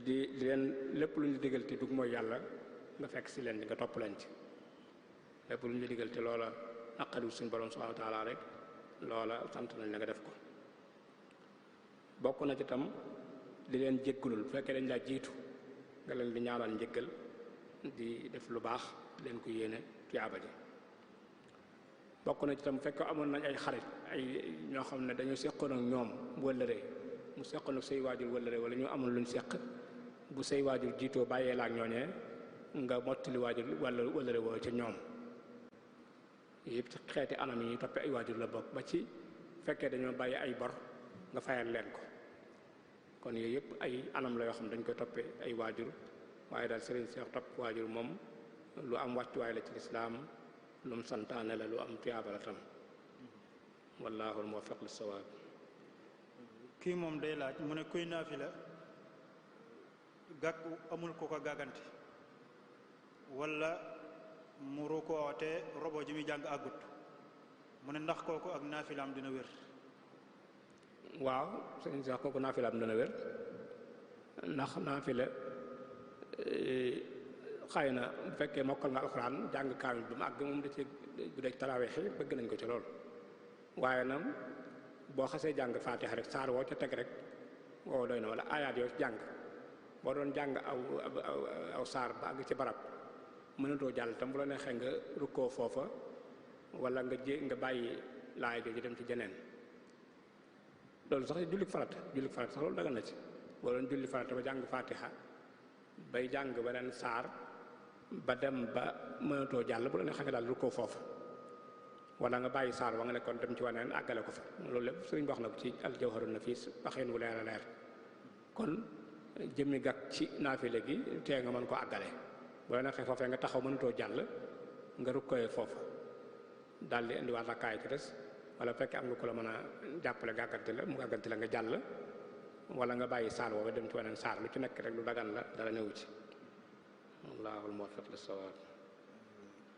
di leen lépp lu ñu digal te dug mooy yàlla nga fekk si leen nga topp leen ci lépp lu ñu digal te loola naqariwul suñu borom subhanahu wa taala rek loola sant nañ la nga def ko bokk na ci tam di leen jéggalul bu fekkee dañ laa jiitu nga leen di ñaanal njéggal di def lu baax leen ko yéene tuyaaba ji bokk na ci tam bu fekkee amoon nañ ay xarit ay ñoo xam ne dañoo seqoon ak ñoom wëllëre mu seqoon ak say waajur wëllëre wala ñu amul luñ seq bu say waajur jiitoo bàyyee la ak ñooñee nga mottali waajur wala wëllëre woo ca ñoom yëpp ci xeeti anam yi ñu toppee ay waajur la bokk ba ci fekkee dañoo bàyyi ay bor nga fayal leen ko kon yooyu yëpp ay anam la yoo xam ne dañ koy toppee ay waajur waaye daal sëriñ Seex topp waajur moom lu am wàccuwaay la ci lislaam lu mu santaane la lu am tuyaaba la tam wallaahu al-muwaffiq lis-sawaab kii moom day laaj mu ne kuy naafila gàkk amul ko gàggante wala mu rukkoote robo ji muy jàng àggut mu ne ndax kooku ak naafilaam dina wér waaw sëriñ Seex kooku naafilaam dina wér ndax naafila xëy na bu fekkee mokkal nga alxuraan jàng kaamil bu mu àgg moom da ci bu dee taraweex yi bëgg nañ ko ci lool waaye nag boo xasee jàng faatixa rek saar woo ca teg rek woo doy na wala aayaat yoo jàng boo doon jàng aw saar ba àgg ci barab mënatoo jàll tam bu la neexee nga rukkoo foofa wala nga bàyyi laay jooju dem ci jeneen loolu sax jullik farata sax loolu dagal na ci boo doon julli farata ba jàng faatixa bay jàng beneen saar ba dem ba mënatoo jàll bu la neexee nga daal rukkoo foofa wala nga bàyyi saar wa nga nekkoon dem ci waneen àggale ko fa loolu lépp sëriñ wax na ko ci aljawharun nafiis waxeen wu leer a leer kon jëmmi gàkk ci naafile gi tee nga mën ko àggale bu la neexee foofee nga taxaw mënatoo jàll nga rukkooyee foofa daal di indiwaat rakkaay ci des wala bu fekkee am nga ko la mën a jàppale gàggante la mu gàggante la nga jàll wala nga bàyyi saar woowa dem ci waneen saar lu ci nekk rek lu dagan la dara newu ci wallaahul muwaffiq lis-sawaab.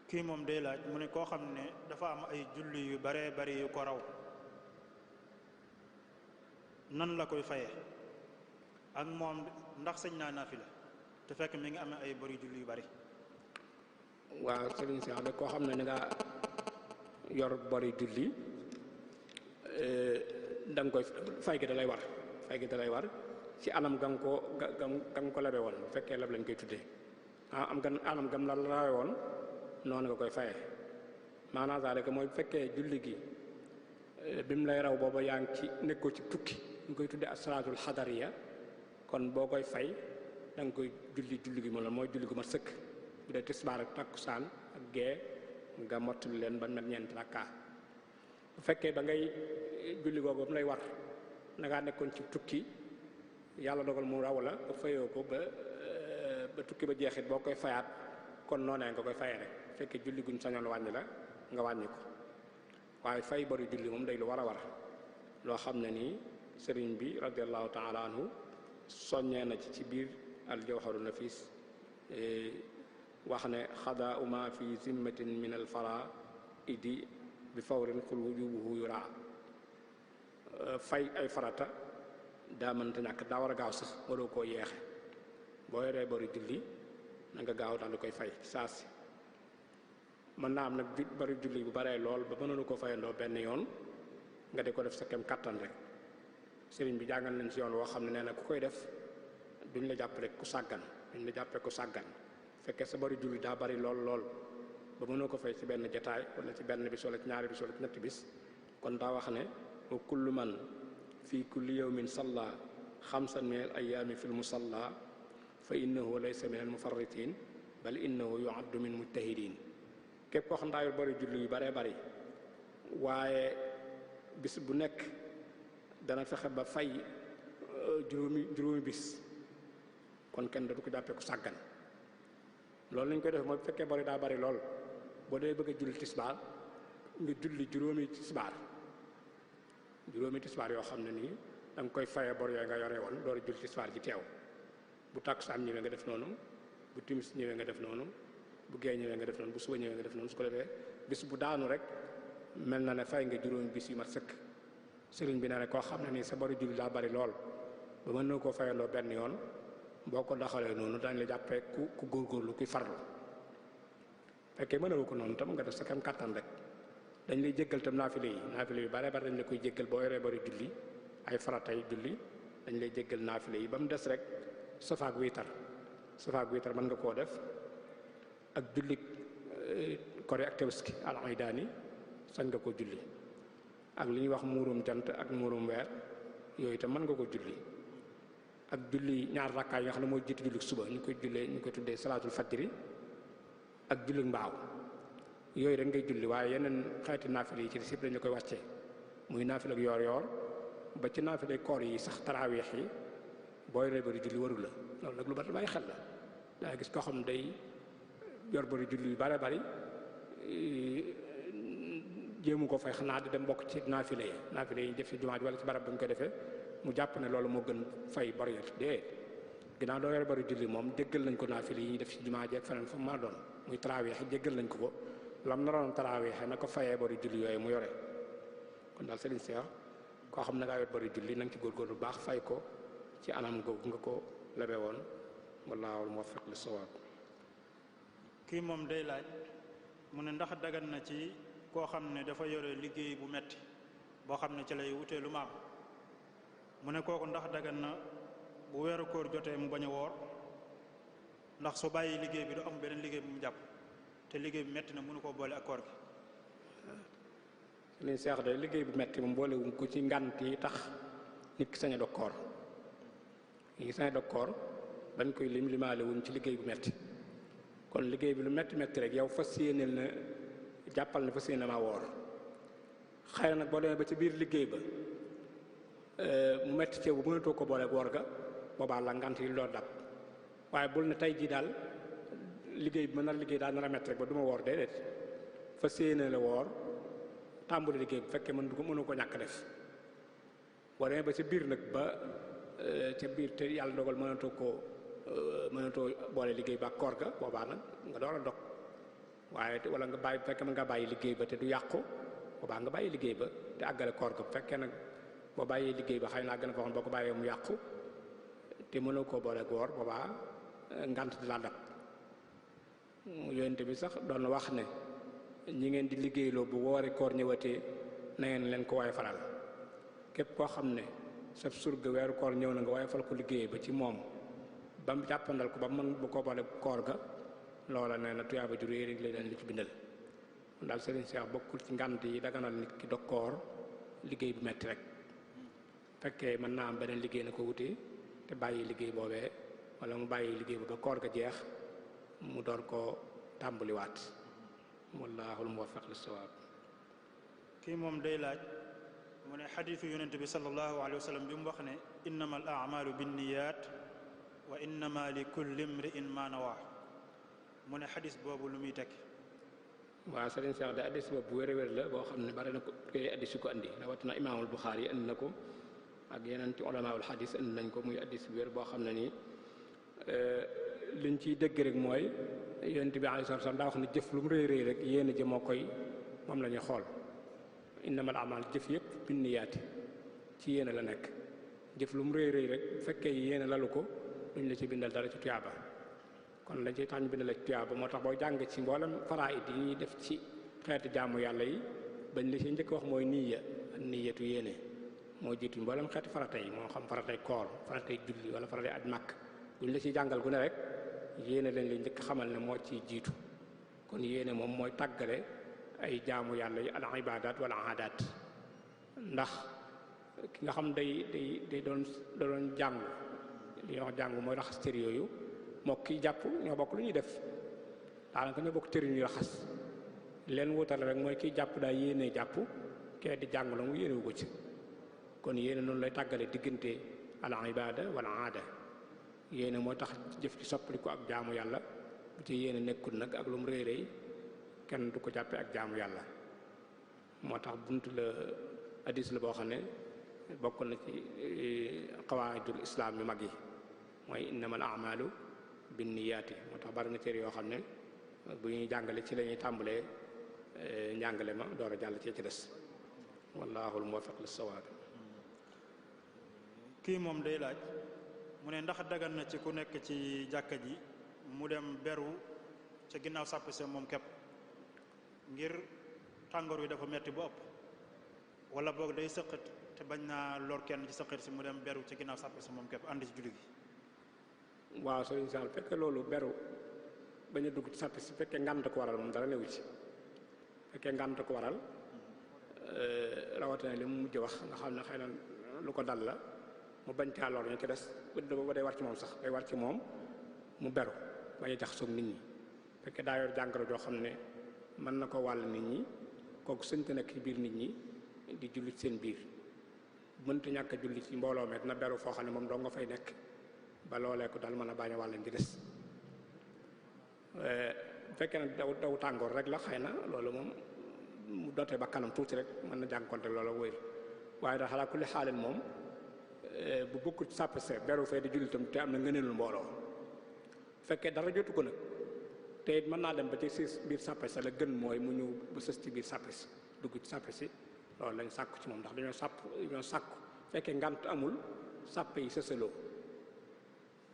kii moom day laaj mu ne koo xam ne dafa am ay julli yu baree bari yu ko raw nan la koy faye ak moom ndax sañ naa naafila te fekk mi ngi amee ay bari julli yu bari. waaw sëriñ si xam koo xam ne ni nga yor bari julli da nga koy fay gi da lay war ci anam ga nga ko labe woon bu fekkee lab lañ koy tuddee anam gam la lawe woon noonu nga koy fayee maanaam zalika mooy bu fekkee julli gi bi mu lay raw booba yaa ngi ci nekkoo ci tukki ñu koy tuddee as-salaatul xadariya kon boo koy fay da nga koy julli gi moom la mooy julli gu mat sëkk bu dee tisbaar ak takkusaan ak gee nga mottali leen ba mel ñeenti rakka bu fekkee ba ngay julli googu ba mu lay war na ngaa nekkoon ci tukki yàlla dogal mu raw la ba fayoo ko ba tukki ba jeexit boo koy fayaat kon noonee nga koy fayee rek bu fekkee julli guñ sañoon wàññi la nga wàññi ko waaye fay bari julli moom day lu war a war loo xam ne nii sëriñ bi radiallahu taala anhu soññee na ci biir aljawharu nafis wax ne xadaa uma fi zimmatin min al faraidi bi fawrin xul wujubuhu yura fay ay farata daa mënta ñàkk daa war a gaaw sax waroo koo yeexe boo yoree bari julli na nga gaaw daal di koy fay saa si mën naa am nag bari julli bu baree lool ba mënoonu ko fayandoo benn yoon nga di ko def sa kem kattan rek sëriñ bi jàngal nañ ci yoon woo xam ne nee na ku koy def duñ la jàppale ku sàggan fekkee sa bari julli daa bari lool ba mënoo ko fay ci benn jataay wala ci benn bis wala ci ñaari bis wala ci ñetti bis kon daa wax ne wa kullu man fi kulli yawmin salla xamsan min al ayaami fi l musalla fa innahu laysa min al mufarritin bal innahu yuaddu min mujtahidin képp koo xam daa yor bari julli yu baree bari waaye bis bu nekk dana fexe ba fay juróomi bis kon kenn da du ko jàppee ku sàggan loolu lañ koy def mooy bu fekkee bari daa bari lool boo dee bëgg a julli tisbaar nga julli juróomi tisbaar yoo xam ne nii da nga koy faye bor yooyu nga yore woon door a julli tisbaar ji teew bu takkusaan ñëwee nga def noonu bu timis ñëwee nga def noonu bu gee ñëwee nga def noonu bu suba ñëwee nga def noonu su ko defee bis bu daanu rek mel na ne fay nga juróomi bis yu mat sëkk sëriñ bi nee na koo xam ne nii sa bari julli daa bari lool ba mën na koo fayandoo benn yoon boo ko doxalee noonu dañ la jàppee ku góorgóorlu kuy farlu fekkee mënoo ko noonu tam nga def sa kam kàttan rek dañ lay jéggal tam naafile yu bare bare dañ la koy jéggal boo yoree bari julli ay faratay julli dañ lay jéggal naafile yi ba mu des rek safaak wiitar mën nga koo def ak julli kori ak tabaski al aydaani sañ nga ko julli ak li ñuy wax muurum jant ak muurum weer yooyu itam mën nga ko julli ak julli ñaar rakkaay yi nga xam ne mooy jiitu julli suba ñu koy tuddee salaatul fajri ak julli mbaaw yooyu rek ngay julli waaye yeneen xeeti naafile yi ci des yëpp dañu koy wàccee muy naafile ak yoor ba ci naafile koor yi sax taraaweex yi booy rey bari julli waru la loolu nag lu bari bàyyi xel la daa gis koo xam ne day yor bari julli yu bare bari jéemu ko fay xanaa di dem bokk ci naafile yi def ci jumaa ji wala ci barab bu ñu ko defee mu jàpp ne loolu moo gën fay bari dee ginnaaw doo yor bari julli moom jéggal nañ ko naafile yi ñu def ci jumaa ji ak feneen fa maa doon muy taraaweex jéggal nañ ko lam naroon taraaweexe na ko fayee bari julli yooyu mu yore kon daal Serigne Cheikh koo xam ne ngaa yor bari julli na nga ci góorgóorlu bu baax fay ko ci anam googu nga ko lebe woon wallaahu muwaffiq li sawaab. kii moom day laaj mu ne ndax dagan na ci koo xam ne dafa yore liggéey bu metti boo xam ne ci lay wutee lu maam mu ne kooku ndax dagan na bu weeru koor jotee mu bañ a woor ndax su bàyyi liggéey bi du am beneen liggéey bu mu jàpp te liggéey bi metti na mënu koo boole ak koor gi. liñ seex de liggéey bu metti moom boolewuñ ko ci ngànt yi tax nit ki sañ a dog koor yi sañ a dog koor dañ koy limaale wuñ ci liggéey bu metti kon liggéey bi lu metti metti rek yow fas yéeneel na jàppal ne fas yéene maa woor xëy na nag boo demee ba ci biir liggéey ba mu metti ceebu mënatoo ko boole woor ga boobaa la ngant yi loolu dab waaye bul ne tey jii daal liggéey bi ma nar liggéey daal nar a metti rek ba du ma woor déedéet fas yéene la woor tàmbali liggéey bu fekkee mënu ko ñàkk def boo demee ba ca biir nag ba ca biir te yàlla dogal mënatoo boole liggéey ba ak koor ga boobaa nag nga door a dog waaye wala nga bàyyi bu fekkee mën nga bàyyi liggéey ba te du yàqu boobaa nga bàyyi liggéey ba te àggale koor ga bu fekkee nag boo bàyyee liggéey ba xëy naa gën a foo xam boo ko bàyyee mu yàqu te mënoo koo boole góor boobaa ngant di la dab yonent bi sax doon wax ne ñi ngeen di liggéeyloo bu woori koor ñëwatee na ngeen leen ko waaye falal képp koo xam ne sa surga weeru koor ñëw na nga waaye fal ko liggéey ba ci moom ba mu jàppandal ko ba mën bu ko boole koor ga loola nee na tuyaaba ju réy rek lay leen li ci bindal daal Serigne Cheikh bokkul ci ngant yi daganal nit ki dog koor liggéey bu metti rek fekkee mën naa am beneen liggéey na ko wuti te bàyyi liggéey boobee wala mu bàyyi liggéey ba koor ga jeex mu door koo tàmbaliwaat wallaahul muwaffiq lis sawaab. kii moom day laaj mu ne xadiisu yonent bi sallallahu alayhi wa sallam bi mu wax ne innama al a'maalu binniyaat wa innama li kulli imri'in ma nawaa mu ne xadis boobu lu muy tekki. waaw Serigne Cheikh de addis boobu bu wér-wér la boo xam ne bari na ko koy addis yu ko andi rawatina imaamul Buxaari yi andi na ko ak yeneen ci ulamaawul xadis andi nañ ko muy addis bu wér boo xam ne nii liñ ciy dégg rek mooy yonent bi alayhi salaam daa wax ne jëf lu mu rëy rëy rek yéen a jë moo koy moom la ñuy xool innamal a'maal jëf yëpp binniyaati ci yéen la nekk jëf lu mu rëy rëy rek bu fekkee yéen lalu ko duñ la ci bindal dara ci tuyaaba kon lañ ci tax ñu bindal la ci tuyaaba moo tax boo jàng ci mboolem faraa'id yi ñuy def ci xeeti jaamu yàlla yi bañ la ci njëkk wax mooy niyya niyatu yéene moo jiitu mboolem xeeti farata yi moo xam faratay koor faratay julli wala faratay aj màkk buñ la ci jàngal gu ne rek yéene lañ la njëkk xamal ne moo ciy jiitu kon yéene moom mooy tàggale ay jaamu yàlla yi al ibaadaat wala aadaat ndax ki nga xam day doon jàng li ñuy wax jàng mooy raxas cër yooyu moo kii jàpp ñoo bokk lu ñuy def daanaka ñoo bokk cër yu ñuy raxas leen wutale rek mooy kii jàpp daa yéene jàpp kee di jàng la mu yéenewu ko ci kon yéene noonu lay tàggale diggante al ibaada wala aada yéene mooy tax jëf ci soppali ko ak jaamu yàlla bu ci yéene nekkul nag ak lu mu rëy rëy kenn du ko jàppee ak jaamu yàlla moo tax buntu la hadis la boo xam ne bokk na ci qawaidul islaam yu mag yi mooy innamal a'maalu binniyaati moo tax bari na cër yoo xam ne bu ñuy jàngale ci la ñuy tàmbalee njàngale ma door a jàll ci des wallaahul muwaffiq lis sawaab. kii moom day laaj mu ne ndax dagan na ci ku nekk ci jàkka ji mu dem beru ca ginnaaw sàpp se moom képp ngir tàngoor wi dafa metti bu ëpp wala boog day sëqat te bañ naa lor kenn ci sëqat si mu dem beru ca ginnaaw sàpp se moom képp ànd ci julli gi. waaw sëriñ Sall fekkee loolu beru bañ a dugg ci sàpp si fekkee ngànt ko waral moom dara newu ci fekkee ngànt ko waral rawatina li mu mujj wax nga xam ne xëy na lu ko dal la mu bañ caa lor ñu ci des ba day war ci moom sax day war ci moom mu beru bañ a jaxasoog nit ñi fekkee daa yor jàngoro joo xam ne mën na ko wàll nit ñi kooku sëñte nekk ci biir nit ñi di julli ci seen biir mënta ñàkk a julli ci mbooloo met na beru foo xam ne moom doo nga fay nekk ba loolee ko daal mën a bañ a wàll di des bu fekkee ne daw tàngoor rek la xëy na loolu moom mu dootee ba kanam tuuti rek mën na jànkonte loolu wéy waaye daal xalaa kulli xaalin moom bu bokkul ci sàpp se beru fee di julli tam te am na ngëneelul mbooloo fekkee dara jotu ko nag te it mën naa dem ba ci si biir sàppe sa la gën mooy mu ñëw ba sës ci biir sàppe si dugg ci sàppe si loolu lañ sàkku ci moom ndax dañoo sàkku fekkee ngant amul sàppe yi sësaloo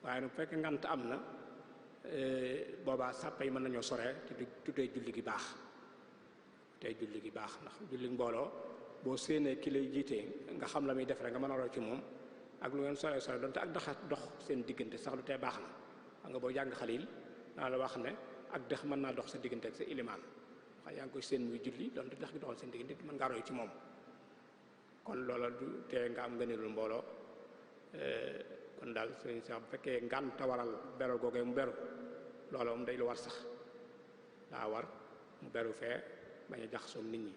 waaye nag bu fekkee ngant am na boobaa sàppe yi mën nañoo soree te du tuddee julli gi baax tey julli gi baax ndax julli mbooloo boo séenee ki lay jiitee nga xam la muy def rek nga mën a roy ci moom ak lu ngeen sore doonte ak dox seen diggante sax lu tee baax na xam nga boo jàng xalil naa la wax ne ak dex mën naa dox sa diggante ak sa ilimaan waaye yaa ngi koy seen muy julli doonte dex gi doxal seen diggante mën ngaa roy ci moom kon loola du tee nga am ngëneelul mbooloo kon daal sëriñ sax bu fekkee ngànta waral beru googee mu beru loola moom day lu war sax daa war mu beru fee bañ a jaxasoo nit ñi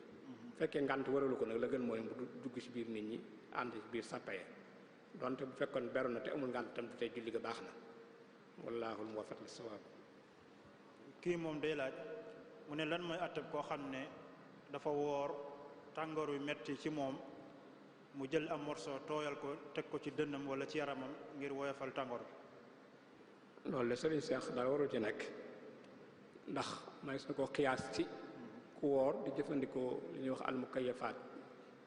bu fekkee ngànt waralu ko nag la gën mooy mu dugg ci biir nit ñi ànd ci biir sàppayee donte bu fekkoon beru na te amul ngànt tam du tey julli ga baax na wallaahul muwaffiq lis sawaab. kii moom day laaj mu ne lan mooy àttab koo xam ne dafa woor tàngoor wi metti ci moom mu jël am morceau tooyal ko teg ko ci dënnam wala ci yaramam ngir woyofal tàngoor bi. loolu de sëriñ Seex daal waru ci nekk ndax may su ko xiyaas ci ku woor di jëfandikoo li ñuy wax almukayyafaat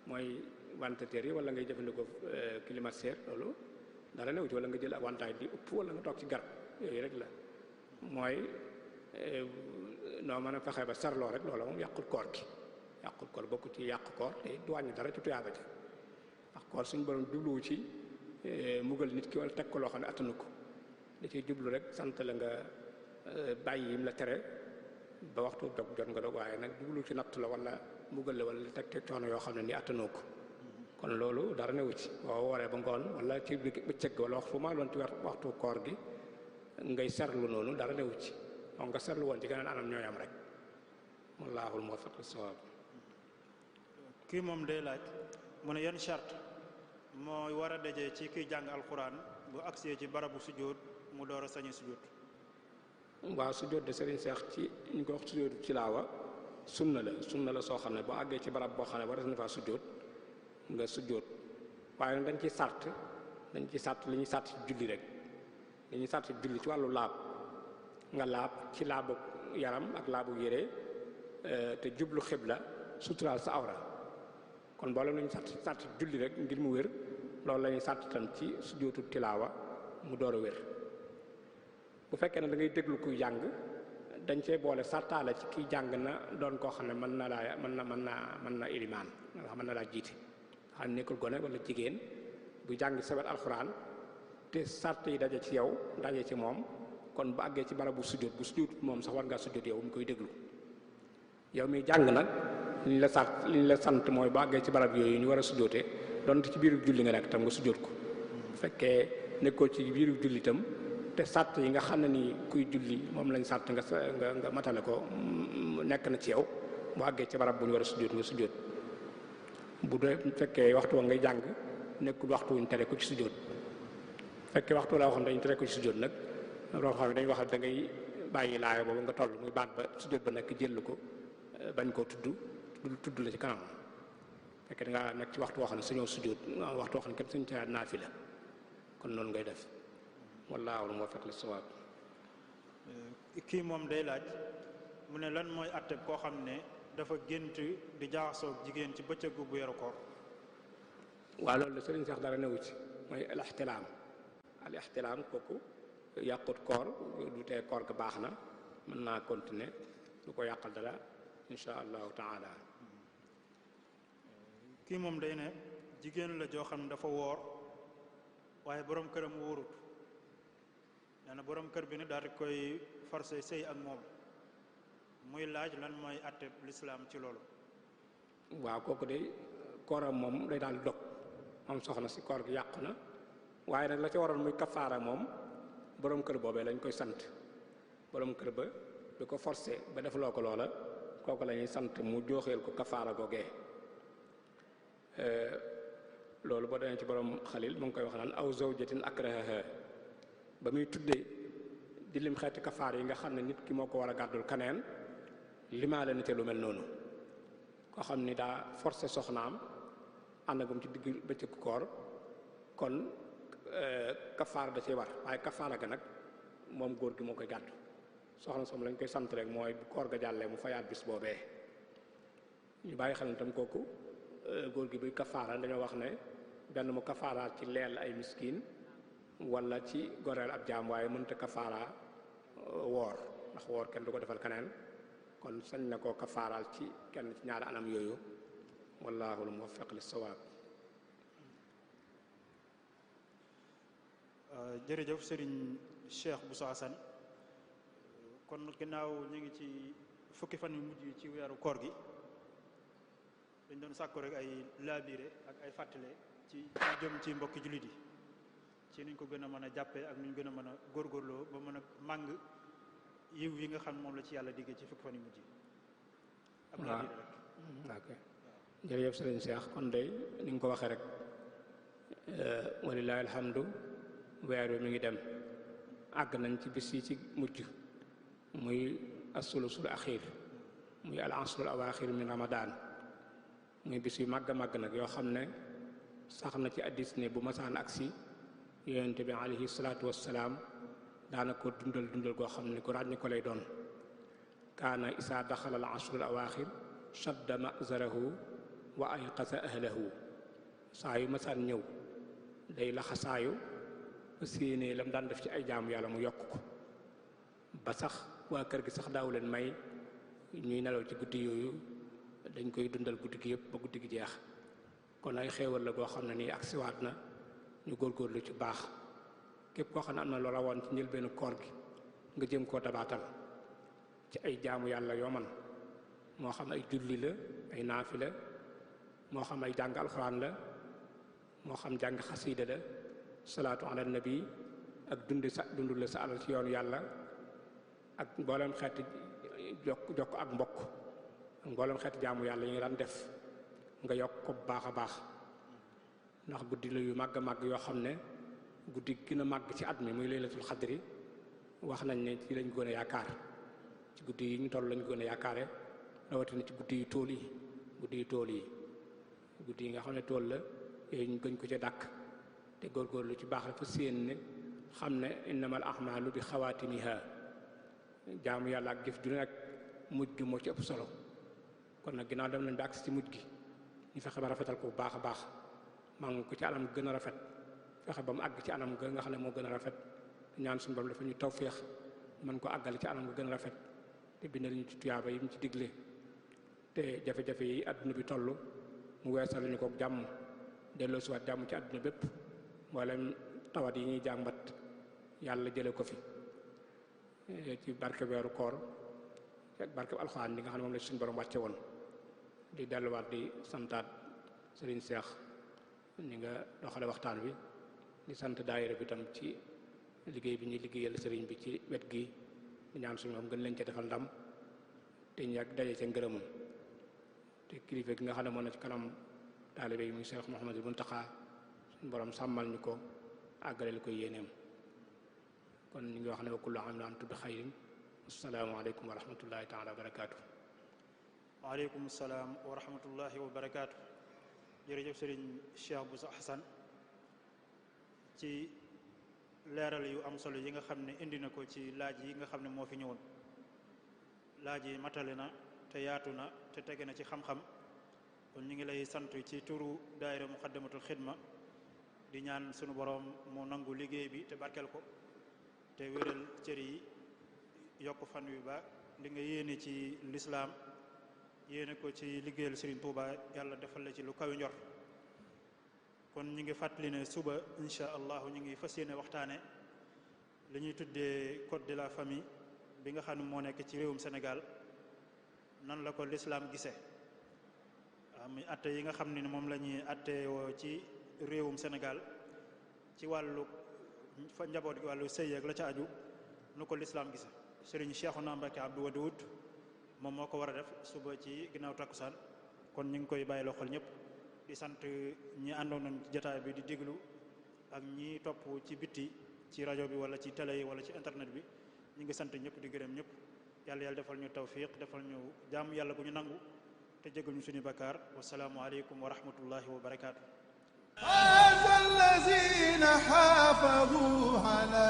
mooy ventilateur yi wala ngay jëfandikoo climatiseur loolu dara new ci wala nga jël ak wantaay di upp wala nga toog ci garab yooyu rek la mooy noo mën a fexe ba sarloo rek loola moom yàqul koor gi yàqul koor bokku ci yàq koor te du wàññi dara ci tuyaaba ja ndax koor suñu borom jubluwu ci mugal nit ki wala teg ko loo xam ne attanu ko da ciy jublu rek sant la nga bàyyi yim la tere ba waxtu dog jot nga dog waaye nag jublu ci natt la wala mugal la wala teg te coono yoo xam ne ni attanoo ko kon loolu dara newu ci boo waree ba ngoon wala ci bëccëg wala wax fu ma loon ci waxtu koor gi ngay serlu noonu dara newu ci donc nga serlu woon ci geneen anam ñooy am rek wallaahul muwaffiq lis-sawaab. kii moom day laaj mu ne yan charte mooy war a dajee ci kiy jàng alquran bu agsee ci barabu sujjóot mu door a sañi sujjóot. waaw sujjóot de sëriñ Seex ci ñu ko wax sujjóotu tilaawa sunna la soo xam ne boo àggee ci barab boo xam ne war na faa sujjóot nga sujjóot waaye nag dañ ci sart li ñuy sart ci julli rek li ñuy sart ci julli ci wàllu laab nga laab ci laabu yaram ak laabu yére te jublu xibla suturaal sa awra kon boole nañu sart ci julli rek ngir mu wér loolu la ñuy sart tam ci sujjóotu tilaawa mu door a wér bu fekkee ne da ngay déglu kuy jàng dañ cee boole sartaale ci kiy jàng na doon koo xam ne mën na ilimaan nga xam mën na laa jiite xam nekkul gone wala jigéen bu jàng sabet alxuraan te sart yi daje ci yow daje ci moom kon bu àggee ci barabu sujjóot bu sujjóotut moom sax war ngaa sujjóot yow mu koy déglu yow mi jàng nag li ñu la sant mooy bu àggee ci barab yooyu ñu war a sujjóotee donte ci biiru julli nga nekk tam nga sujjóot ko bu fekkee nekkoo ci biiru julli tam te sàtt yi nga xam ne ni kuy julli moom lañ sàtt nga matale ko nekk na ci yow bu àggee ci barab bu ñu war a sujjóot nga sujjóot bu fekkee waxtu wa ngay jàng nekkul waxtu wuñ tere ko ci sujjóot fekkee waxtu la waxoon dañ tere ko ci sujjóot nag loo xam ne dañ wax da ngay bàyyi laaya boobu nga toll muy baat ba sujjóot ba nekk jël ko bañ koo tudd la ci kanam fekkee da nga nekk ci waxtu woo xam ne sañoo sujjóot waxtu woo xam ne kenn sañ ca naafila kon noonu ngay def wallaahul muwaffiq lis-sawaab. kii moom day laaj mu ne lan mooy àtte koo xam ne dafa gént di jaxasoo jigéen ci bëccëgu bu weeru koor. waaw loolu la sëriñ sax dara newu ci mooy al ixtilaam kooku yàqut koor du tee koor ga baax na mën naa continuer du ko yàqal dara insha allahu taala. kii moom day ne jigéen la joo xam ne dafa woor waaye borom këram wóorut nee na borom kër bi ne daal di koy forcé sëy ak moom muy laaj lan mooy àtte lislaam ci loolu. waaw kooku de kooram moom day daal dog moom soxna si koor gi yàqu na waaye nag la ci waroon muy kafaara moom borom kër boobee lañ koy sant borom kër ba bi ko forcé ba defloo ko loola kooku la ñuy sant mu jooxeel ko kafaara googee loolu boo demee ci borom xalil mu ngi koy wax naan aw zawjatin akrahaha ba muy tuddee di lim xeeti kafaar yi nga xam ne nit ki moo ko war a gàddul kaneen limaale na te lu mel noonu koo xam ni daa forcé soxnaam ànd ak moom ci digg bëccëg koor kon kafaar da cee war waaye kafaara ga nag moom góor gi moo koy gàddu soxna soom lañ koy sant rek mooy bu koor ga jàllee mu fayaat bis boobee ñu bàyyi xel tam kooku góor gi buy kafaara dañoo wax ne benn mu kafaaraat ci leel ay miskin wala ci goreel ab jaam waaye mënta kafaara woor ndax woor kenn du ko defal keneen kon sañ na koo kafaaral ci kenn ci ñaari anam yooyu wallahu al muwaffiq lis sawaab. jërëjëf sëriñ Cheikh Bousso Assane kon ginnaaw ñu ngi ci fukki fan yu mujj ci weeru koor gi dañ doon sàkku rek ay laabire ak ay fàttale ci jëm ci mbokki jullit yi ci nuñ ko gën a mën a jàppee ak nuñ gën a mën a góorgóorloo ba mën a màng yiw yi nga xam moom la ci yàlla diggee ci fukki fan yu mujj yi. ab laabire rek. ok jërëjëf sëriñ Cheikh kon day ni nga ko waxee rek walilahi alhamdu weer wi mi ngi dem àgg nañ ci bis yi ci mujj muy asulusul axir muy al asrul awaaxir min ramadan muy bis yu màgg a màgg nag yoo xam ne sax na ci addis ne bu masaan agsi yonente bi alayhi salaatu wassalaam daana ko dundal goo xam ne ku ràññ ko lay doon kaana isaa daxala al asrul awaaxir shadda mazarahu wa ayqasa ahlahu saa yu masaan ñëw day laxasaayu ba séenée lam daan def ci ay jaamu yàlla mu yokk ko ba sax waa kër gi sax daaw leen may ñuy nelaw ci guddi yooyu dañ koy dundal guddi gi yëpp ba guddi gi jeex kon ay xéewal la goo xam ne nii ak siwaat na ñu góorgóorlu ci baax képp koo xam ne am na lu rawoon ci njëlbeenu koor gi nga jëm koo dabaatal ci ay jaamu yàlla yoo man moo xam ay julli la ay naafi la moo xam ay jàng alxuraan la moo xam jàng xasiida la salaatu ala nabi ak dundul la sa alal ci yoonu yàlla ak mboolem xeeti jokk ak mbokk ak mboolem xeeti jaamu yàlla yi nga daan def nga yokk ko bu baax a baax ndax guddi la yu màgg a màgg yoo xam ne guddi gën a màgg ci at mi muy laylatul xadri wax nañ ne ci lañ gën a yaakaar ci guddi yi ñu toll lañ gën a yaakaare rawatina ci guddi yu tool yi guddi yi nga xam ne tool la yooyu ñu gën ko ca dàkk te góorgóorlu ci baax dafa séen ne xam ne innamal ahmaalu bi xawaatimiha jaamu yàlla ak jëf ju ne nag mujj gi moo ci ëpp solo kon nag ginnaaw dem nañ ba agsi ci mujj gi ñu fexe ba rafetal ko bu baax a baax maa ngi ko ci anam gën a rafet fexe ba mu àgg ci anam ga nga xam ne moo gën a rafet ñaan suñu borom dafa ñu tawféex mën ko àggale ci anam ga gën a rafet te bindal ñu ci tuyaaba yi mu ci digle te jafe-jafe yi àdduna bi toll mu weesal ñu ko jàmm delloo si waat jàmm ci àdduna bépp mboolem tawat yi ñuy jàmbat yàlla jële ko fi ci barke weeru koor ak barke alxuraan li nga xam ne moom la suñu borom wàcce woon di delluwaat di santaat Serigne Cheikh ni nga doxale waxtaan wi di sant daayira bi tam ci liggéey bi ñuy liggéeyal Serigne bi ci wet gi di ñaan suñu moom gën leen ca defal ndam te ñu yàgg daje ca ngërëmam te kilifa gi nga xam ne moo na ci kanam taalibe yi muy Cheikh Mouhamadul Muntaxa suñu borom sàmmal ñu ko àggaleel ko yéeneem kon ñu ngi wax ne wa kullu aamin wa antum bi xayrin assalaamu aleykum wa rahmatullahi taala wa barakaatu. waaleykum salaam wa rahmatullahi wa barakaatu. jërëjëf sëriñ Cheikh Bousso Assane ci leeral yu am solo yi nga xam ne indi na ko ci laaj yi nga xam ne moo fi ñëwoon laaj yi matale na te yaatu na te tege na ci xam-xam kon ñu ngi lay sant ci turu daayira muqaddamatul xidma di ñaan sunu boroom mu nangu liggéey bi te barkeel ko te wéral cër yi yokk fan wi ba li nga yéene ci lislaam yéene ko ci liggéeyal Serigne Touba yàlla defal la ci lu kawe njor kon ñu ngi fàttali ne suba insha allahu ñu ngi fas yéene waxtaane li ñuy tuddee code de la famille bi nga xam ne moo nekk ci réewum Sénégal nan la ko lislaam gisee muy atte yi nga xam ne moom la ñuy atte woo ci réewum Sénégal ci wàllu fa njaboot gi wàllu sëy ak la ca aju nu ko lislaam gisee Serigne Cheikhouna Mbacké Abdou Wadoud moom moo ko war a def suba ci ginnaaw takkusaan kon ñu ngi koy bàyyi loxol ñëpp di sant ñi àndoon nañ ci jotaay bi di déglu ak ñi topp ci bitti ci rajo bi wala ci télé yi wala ci internet bi ñu ngi sant ñëpp di gërëm ñëpp yàlla defal ñu tawfiq defal ñu jaamu yàlla gu ñu nangu te jégal ñu suñu bakkaar wasalaamu aleykum wa rahmatullahi wa barakaatu. هذا الذين حافظوا على